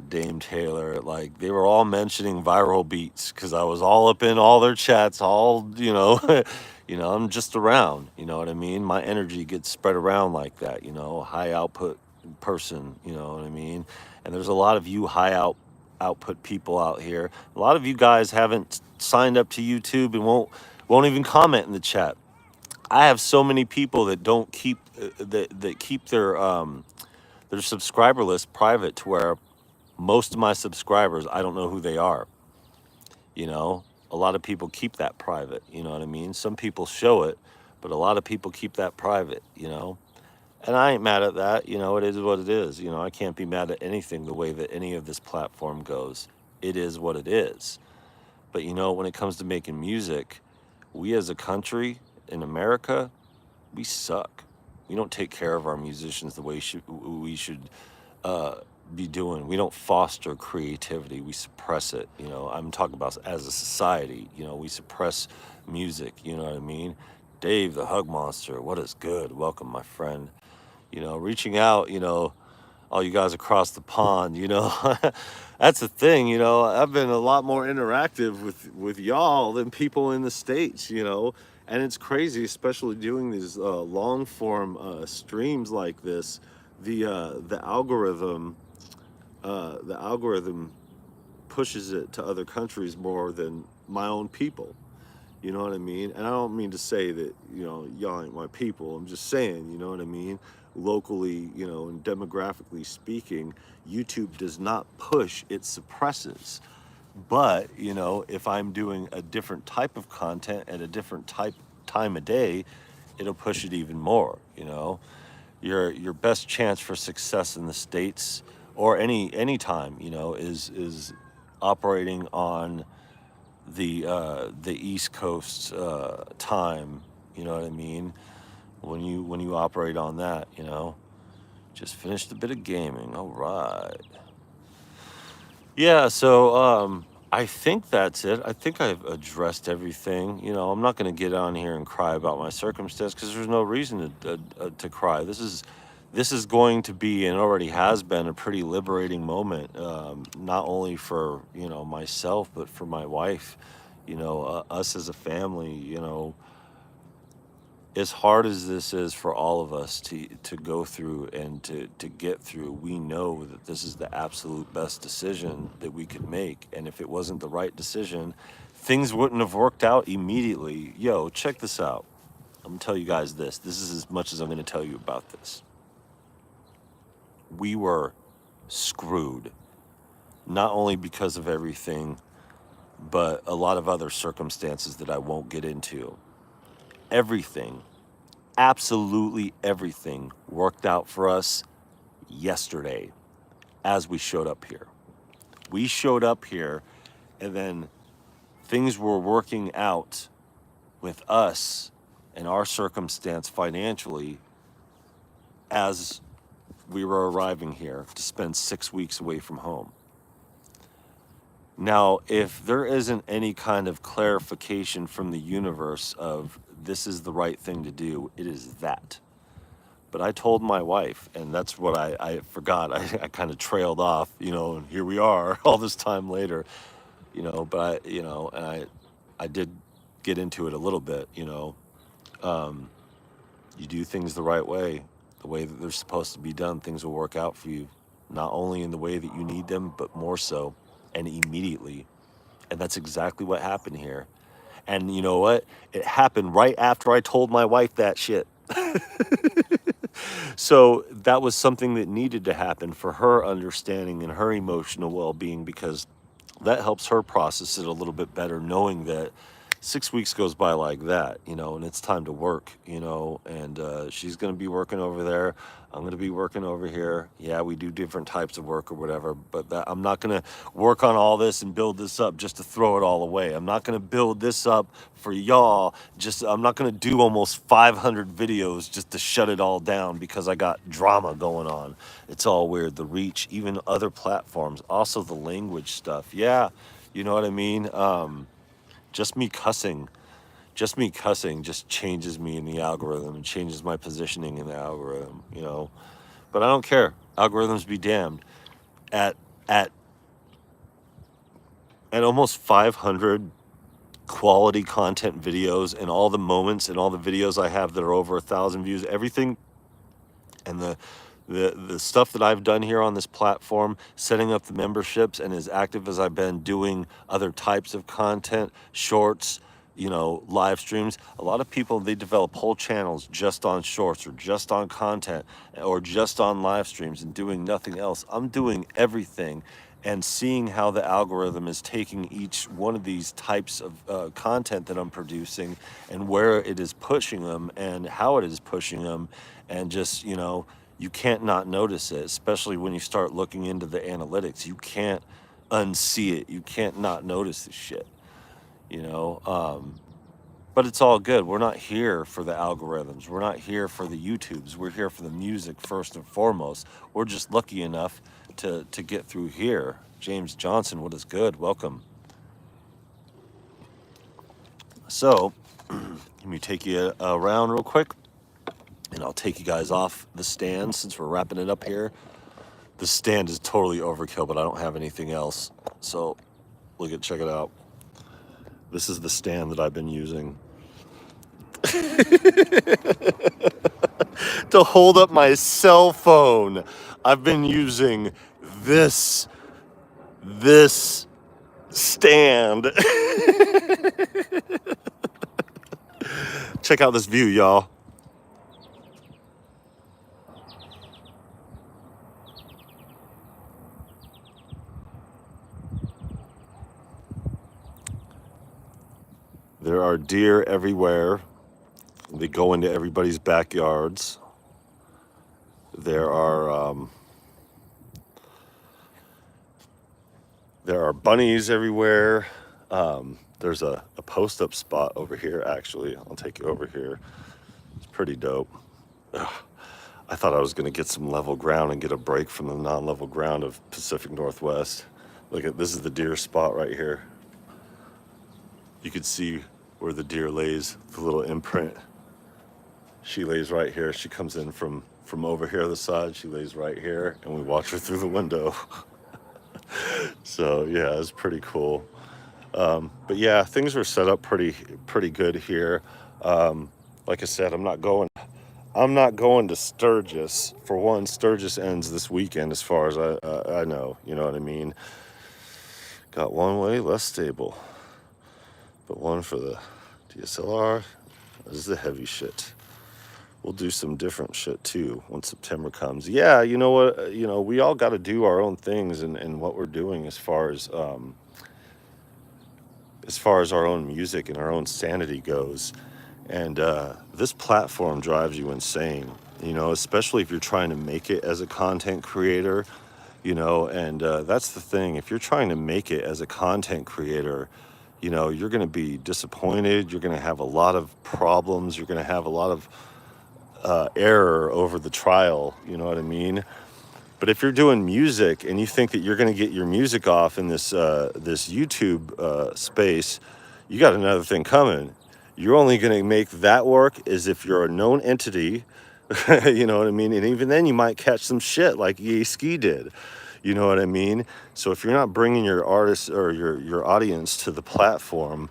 Dame Taylor, like they were all mentioning Viral Beats because I was all up in all their chats, all, I'm just around, you know what I mean? My energy gets spread around like that, high output person, you know what I mean? And there's a lot of you output people out here. A lot of you guys haven't signed up to YouTube and won't even comment in the chat. I have so many people that don't keep that keep their subscriber list private, to where most of my subscribers, I don't know who they are. A lot of people keep that private, you know what I mean? Some people show it, but a lot of people keep that private. And I ain't mad at that. It is what it is. I can't be mad at anything the way that any of this platform goes. It is what it is. But when it comes to making music, we as a country in America, we suck. We don't take care of our musicians the way we should uh, be doing. We don't foster creativity. We suppress it. I'm talking about as a society. We suppress music. You know what I mean? Dave, the Hug Monster, what is good? Welcome, my friend. Reaching out, all you guys across the pond, that's the thing, I've been a lot more interactive with y'all than people in the States, and it's crazy, especially doing these long form streams like this. The algorithm pushes it to other countries more than my own people. You know what I mean? And I don't mean to say that, y'all ain't my people. I'm just saying, you know what I mean? Locally, and demographically speaking, YouTube does not push, it suppresses. But, if I'm doing a different type of content at a different time of day, it'll push it even more. Your best chance for success in the States, or any time, is operating on the East Coast time. You know what I mean? When you operate on that, just finished a bit of gaming. All right. Yeah. So I think that's it. I think I've addressed everything. I'm not going to get on here and cry about my circumstance because there's no reason to cry. This is going to be, and already has been, a pretty liberating moment, not only for myself, but for my wife. Us as a family. As hard as this is for all of us to go through and to get through, we know that this is the absolute best decision that we could make. And if it wasn't the right decision, things wouldn't have worked out immediately. Yo, check this out. I'm gonna tell you guys this. This is as much as I'm gonna tell you about this. We were screwed, not only because of everything but a lot of other circumstances that I won't get into. Everything, absolutely everything worked out for us yesterday as we showed up here. We showed up here, and then things were working out with us and our circumstance financially as we were arriving here to spend 6 weeks away from home. Now, if there isn't any kind of clarification from the universe of this is the right thing to do, it is that. But I told my wife, and that's what I forgot. I kind of trailed off, and here we are all this time later, but and I did get into it a little bit, um, you do things the way that they're supposed to be done, things will work out for you, not only in the way that you need them, but more so and immediately. And that's exactly what happened here. And you know what? It happened right after I told my wife that shit. So that was something that needed to happen for her understanding and her emotional well-being, because that helps her process it a little bit better, knowing that 6 weeks goes by like that, and it's time to work, and she's going to be working over there. I'm going to be working over here. Yeah, we do different types of work or whatever, but I'm not going to work on all this and build this up just to throw it all away. I'm not going to build this up for y'all. I'm not going to do almost 500 videos just to shut it all down because I got drama going on. It's all weird. The reach, even other platforms, also the language stuff. Yeah, you know what I mean? Just me cussing just changes me in the algorithm and changes my positioning in the algorithm. But I don't care. Algorithms be damned. At at at almost 500 quality content videos, and all the moments and all the videos I have that are over 1,000 views, everything, and the stuff that I've done here on this platform, setting up the memberships, and as active as I've been doing other types of content, shorts, live streams. A lot of people, they develop whole channels just on shorts or just on content or just on live streams and doing nothing else. I'm doing everything and seeing how the algorithm is taking each one of these types of content that I'm producing and where it is pushing them and how it is pushing them. And just, you can't not notice it, especially when you start looking into the analytics. You can't unsee it. You can't not notice this shit, you know. But it's all good. We're not here for the algorithms. We're not here for the YouTubes. We're here for the music first and foremost. We're just lucky enough to get through here. James Johnson, what is good? Welcome. So, let me take you around real quick, and I'll take you guys off the stand since we're wrapping it up here. The stand is totally overkill, but I don't have anything else. So, check it out. This is the stand that I've been using to hold up my cell phone. I've been using this stand. Check out this view, y'all. There are deer everywhere. They go into everybody's backyards. There are bunnies everywhere. There's a post-up spot over here, actually. I'll take you over here. It's pretty dope. Ugh. I thought I was going to get some level ground and get a break from the non-level ground of Pacific Northwest. This is the deer spot right here. You could see where the deer lays, the little imprint. She lays right here. She comes in from over here on the side. She lays right here, and we watch her through the window. So yeah, it's pretty cool. But yeah, things are set up pretty good here. Like I said, I'm not going to Sturgis. For one, Sturgis ends this weekend, as far as I know. You know what I mean? Got one way less stable, but one for the DSLR. This is the heavy shit. We'll do some different shit too when September comes. Yeah, you know what? We all got to do our own things and what we're doing as far as as far as our own music and our own sanity goes. And this platform drives you insane, especially if you're trying to make it as a content creator, and that's the thing. If you're trying to make it as a content creator, you're going to be disappointed. You're going to have a lot of problems. You're going to have a lot of error over the trial. You know what I mean? But if you're doing music and you think that you're going to get your music off in this YouTube space, you got another thing coming. You're only going to make that work as if you're a known entity. You know what I mean? And even then, you might catch some shit like EA Ski did. You know what I mean? So if you're not bringing your artists or your audience to the platform,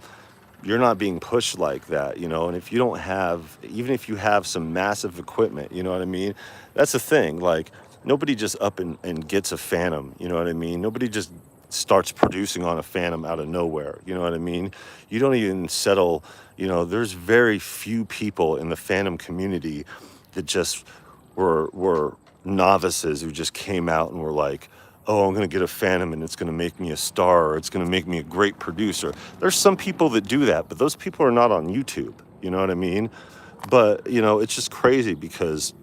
you're not being pushed like that, and if you don't have, even if you have some massive equipment, you know what I mean, that's the thing. Like, nobody just up and gets a Phantom, you know what I mean, nobody just starts producing on a Phantom out of nowhere, you know what I mean, you don't even settle, there's very few people in the Phantom community that just were novices who just came out and were like, oh, I'm going to get a Phantom and it's going to make me a star, or it's going to make me a great producer. There's some people that do that, but those people are not on YouTube. You know what I mean? But, it's just crazy because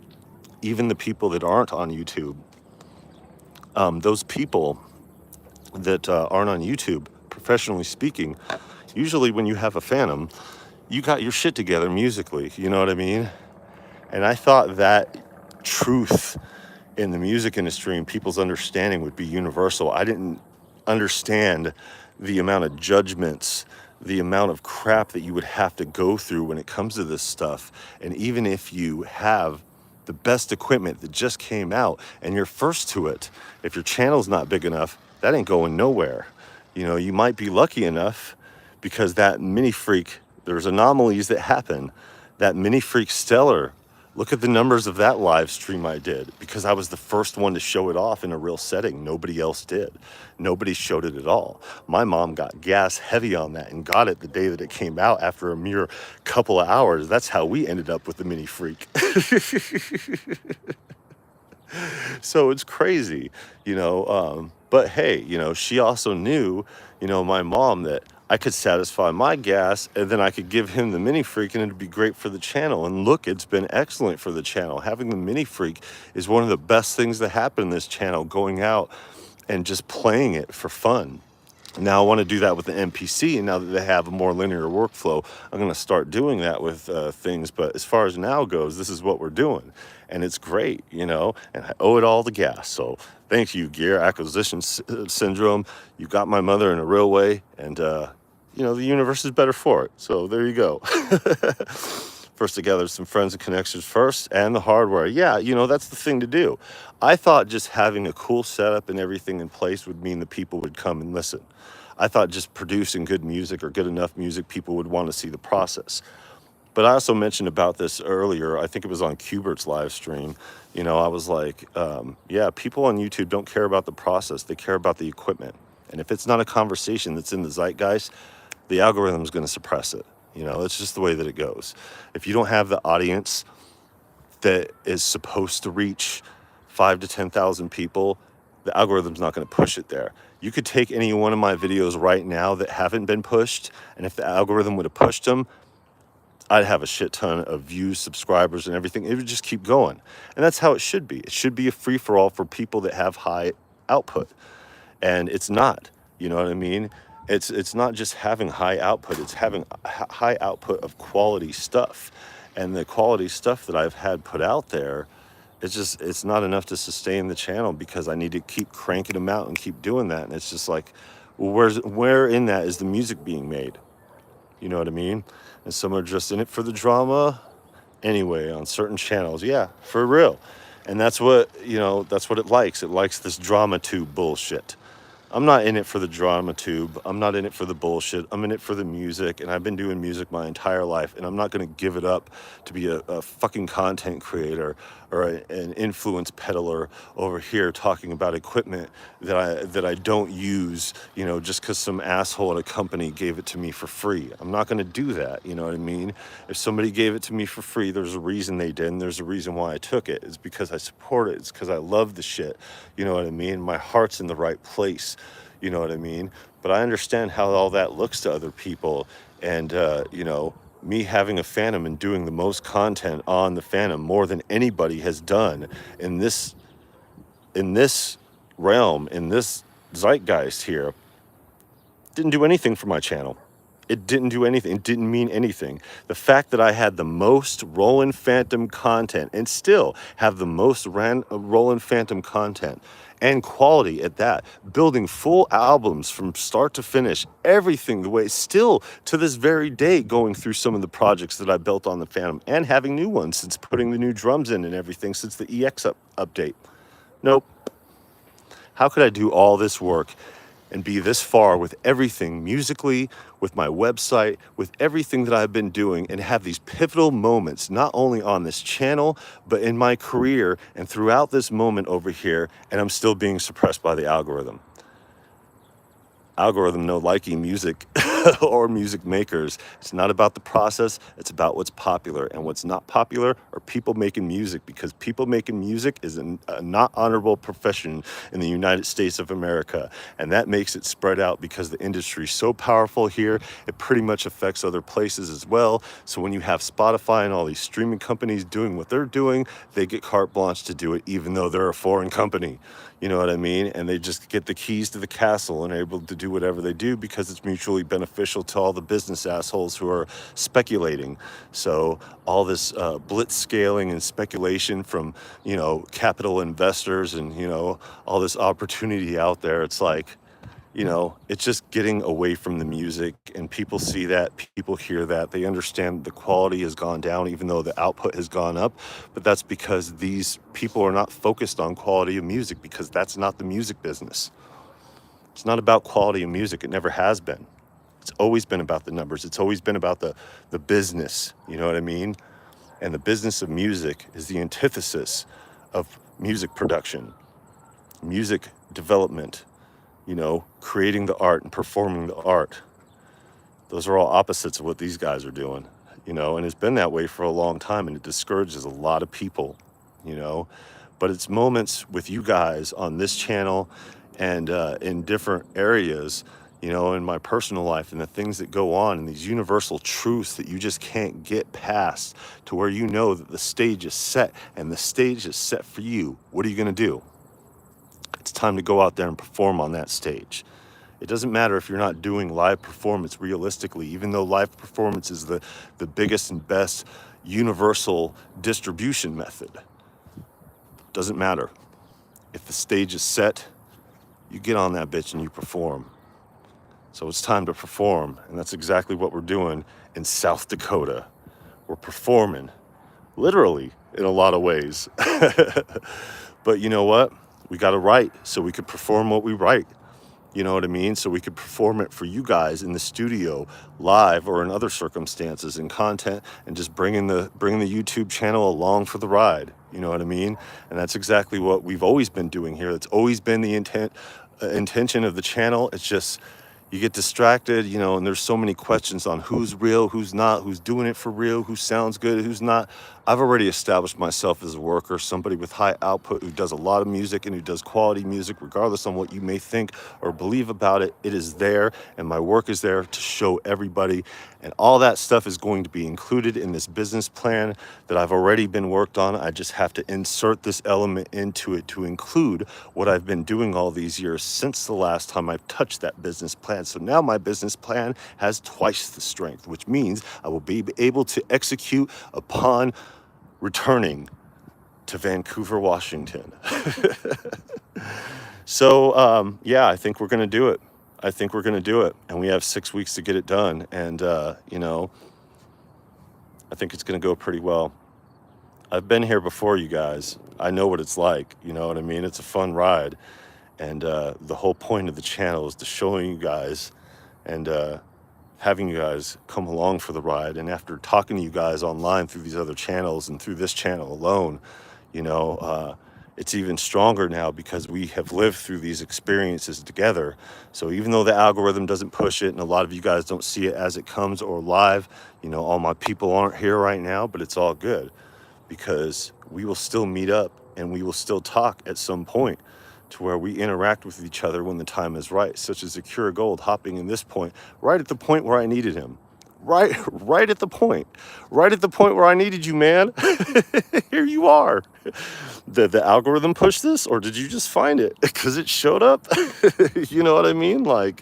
even the people that aren't on YouTube, those people that aren't on YouTube, professionally speaking, usually when you have a Phantom, you got your shit together musically. You know what I mean? And I thought that truth in the music industry and people's understanding would be universal. I didn't understand the amount of judgments, the amount of crap that you would have to go through when it comes to this stuff. And even if you have the best equipment that just came out and you're first to it, if your channel's not big enough, that ain't going nowhere. You might be lucky enough because that Mini Freak, there's anomalies that happen. That Mini Freak Stellar, look at the numbers of that live stream I did, because I was the first one to show it off in a real setting. Nobody else did. Nobody showed it at all. My mom got gas heavy on that and got it the day that it came out after a mere couple of hours. That's how we ended up with the Mini Freak. So it's crazy, but hey, she also knew, my mom, that I could satisfy my gas and then I could give him the Mini Freak and it'd be great for the channel. And look, it's been excellent for the channel. Having the Mini Freak is one of the best things that happen in this channel, going out and just playing it for fun. Now I want to do that with the MPC, and now that they have a more linear workflow, I'm going to start doing that with things. But as far as now goes, this is what we're doing, and it's great, and I owe it all to gas. So thank you, Gear Acquisition Syndrome. You got my mother in a real way, and the universe is better for it. So there you go. First to gather some friends and connections first, and the hardware. Yeah, that's the thing to do. I thought just having a cool setup and everything in place would mean that people would come and listen. I thought just producing good music or good enough music, people would want to see the process. But I also mentioned about this earlier. I think it was on Cubert's live stream. I was like, yeah, people on YouTube don't care about the process. They care about the equipment. And if it's not a conversation that's in the zeitgeist, the algorithm is going to suppress it. It's just the way that it goes. If you don't have the audience that is supposed to reach 5 to 10,000 people, the algorithm's not going to push it there. You could take any one of my videos right now that haven't been pushed, and if the algorithm would have pushed them, I'd have a shit ton of views, subscribers, and everything. It would just keep going. And that's how it should be. It should be a free-for-all for people that have high output. And it's not, you know what I mean? It's not just having high output, it's having high output of quality stuff. And the quality stuff that I've had put out there, it's not enough to sustain the channel, because I need to keep cranking them out and keep doing that. And it's just like, well, where in that is the music being made? You know what I mean? And some are just in it for the drama anyway on certain channels. Yeah, for real. And that's what it likes. It likes this drama tube bullshit. I'm not in it for the drama tube. I'm not in it for the bullshit. I'm in it for the music, and I've been doing music my entire life, and I'm not going to give it up to be a fucking content creator or an influence peddler over here talking about equipment that I don't use, just because some asshole at a company gave it to me for free. I'm not going to do that, you know what I mean? If somebody gave it to me for free, there's a reason they did, and there's a reason why I took it. It's because I support it. It's because I love the shit, you know what I mean? My heart's in the right place. You know what I mean? But I understand how all that looks to other people. And, me having a Phantom and doing the most content on the Phantom more than anybody has done in this realm, in this zeitgeist here, didn't do anything for my channel. It didn't do anything. It didn't mean anything. The fact that I had the most Roland Phantom content and still have the most Roland Phantom content and quality at that, building full albums from start to finish, everything the way, still to this very day, going through some of the projects that I built on the Phantom and having new ones since putting the new drums in and everything since the EX update. Nope. How could I do all this work and be this far with everything musically, with my website, with everything that I've been doing, and have these pivotal moments, not only on this channel, but in my career and throughout this moment over here, and I'm still being suppressed by the algorithm? Algorithm no liking music or music makers. It's not about the process, it's about what's popular. And what's not popular are people making music, because people making music is a not honorable profession in the United States of America. And that makes it spread out because the industry is so powerful here, it pretty much affects other places as well. So when you have Spotify and all these streaming companies doing what they're doing, they get carte blanche to do it, even though they're a foreign company. You know what I mean? And they just get the keys to the castle and are able to do whatever they do because it's mutually beneficial to all the business assholes who are speculating. So all this blitz scaling and speculation from, capital investors and, all this opportunity out there, it's like, it's just getting away from the music, and people see that, people hear that, they understand the quality has gone down even though the output has gone up. But that's because these people are not focused on quality of music, because that's not the music business. It's not about quality of music. It never has been. It's always been about the numbers. It's always been about the business. You know what I mean? And the business of music is the antithesis of music production, music development, creating the art and performing the art. Those are all opposites of what these guys are doing, and it's been that way for a long time, and it discourages a lot of people, but it's moments with you guys on this channel and in different areas, in my personal life, and the things that go on, and these universal truths that you just can't get past, to where you know that the stage is set, and the stage is set for you. What are you going to do? It's time to go out there and perform on that stage. It doesn't matter if you're not doing live performance realistically, even though live performance is the biggest and best universal distribution method. Doesn't matter. If the stage is set, you get on that bitch and you perform. So it's time to perform, and that's exactly what we're doing in South Dakota. We're performing, literally, in a lot of ways. But you know what? We got to write so we could perform what we write. You know what I mean? So we could perform it for you guys in the studio, live, or in other circumstances, in content, and just bringing the YouTube channel along for the ride. You know what I mean? And that's exactly what we've always been doing here. That's always been the intention of the channel. It's just, you get distracted, and there's so many questions on who's real, who's not, who's doing it for real, who sounds good, who's not. I've already established myself as a worker, somebody with high output who does a lot of music and who does quality music, regardless on what you may think or believe about it. It is there, and my work is there to show everybody. And all that stuff is going to be included in this business plan that I've already been worked on. I just have to insert this element into it to include what I've been doing all these years since the last time I've touched that business plan. So now my business plan has twice the strength, which means I will be able to execute upon returning to Vancouver, Washington. So, yeah, I think we're going to do it. And we have 6 weeks to get it done. And, I think it's going to go pretty well. I've been here before, you guys. I know what it's like. You know what I mean? It's a fun ride. And the whole point of the channel is to showing you guys and having you guys come along for the ride. And after talking to you guys online through these other channels and through this channel alone, it's even stronger now because we have lived through these experiences together. So even though the algorithm doesn't push it and a lot of you guys don't see it as it comes or live, all my people aren't here right now, but it's all good because we will still meet up and we will still talk at some point. to where we interact with each other when the time is right, such as Akira Gold hopping in this point, right at the point where I needed him. Right at the point. Right at the point where I needed you, man. Here you are. The algorithm pushed this, or did you just find it? Because it showed up. You know what I mean? Like,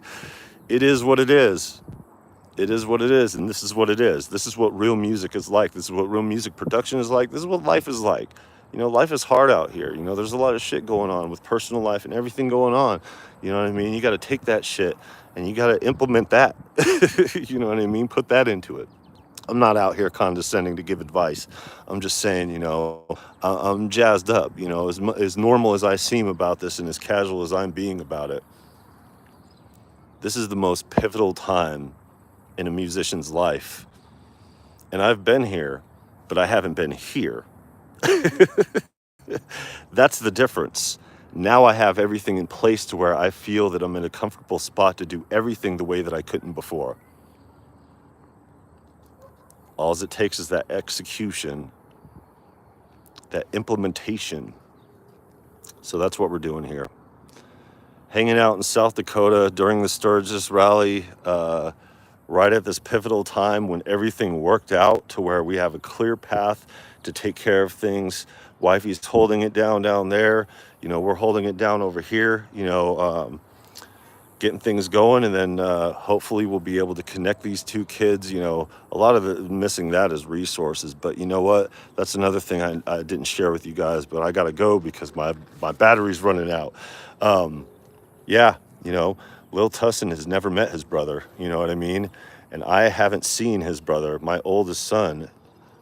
it is what it is. It is what it is, and this is what it is. This is what real music is like. This is what real music production is like. This is what life is like. You know, life is hard out here. You know, there's a lot of shit going on with personal life and everything going on. You know what I mean? You got to take that shit and you got to implement that. You know what I mean? Put that into it. I'm not out here condescending to give advice. I'm just saying, you know, I'm jazzed up, you know, as normal as I seem about this and as casual as I'm being about it. This is the most pivotal time in a musician's life. And I've been here, but I haven't been here. That's the difference. Now I have everything in place to where I feel that I'm in a comfortable spot to do everything the way that I couldn't before. All it takes is that execution, that implementation. So that's what we're doing here. Hanging out in South Dakota during the Sturgis rally, right at this pivotal time when everything worked out to where we have a clear path to take care of things. Wifey's holding it down there. You know, we're holding it down over here, you know, getting things going. And then hopefully we'll be able to connect these two kids. You know, a lot of it missing that is resources. But you know what? That's another thing I didn't share with you guys, but I got to go because my battery's running out. Yeah, you know, Lil Tussin has never met his brother, you know what I mean? And I haven't seen his brother, my oldest son,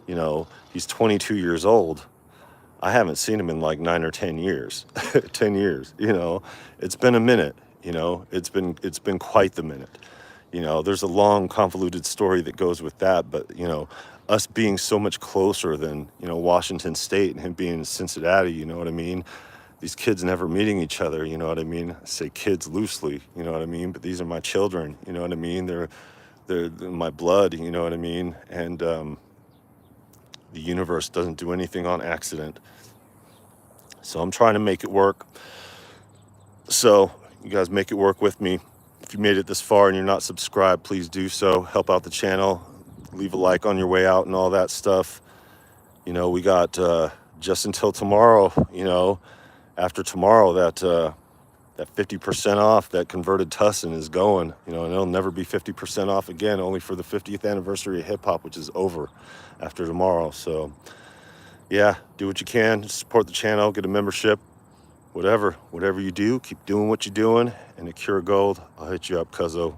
you know, he's 22 years old. I haven't seen him in like 9 or 10 years, 10 years, you know, it's been a minute, you know, it's been quite the minute. You know, there's a long convoluted story that goes with that, but you know, us being so much closer than, you know, Washington State and him being in Cincinnati, you know what I mean? These kids never meeting each other, you know what I mean? I say kids loosely, you know what I mean? But these are my children, you know what I mean? They're my blood, you know what I mean? And the universe doesn't do anything on accident. So I'm trying to make it work. So you guys make it work with me. If you made it this far and you're not subscribed, please do so. Help out the channel. Leave a like on your way out and all that stuff. You know, we got just until tomorrow, you know, after tomorrow, that 50% off, that converted Tussin is going, you know, and it'll never be 50% off again, only for the 50th anniversary of hip hop, which is over after tomorrow. So yeah, do what you can, support the channel, get a membership, whatever you do, keep doing what you're doing. And Akira Gold, I'll hit you up, cuzzo.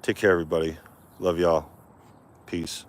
Take care, everybody. Love y'all. Peace.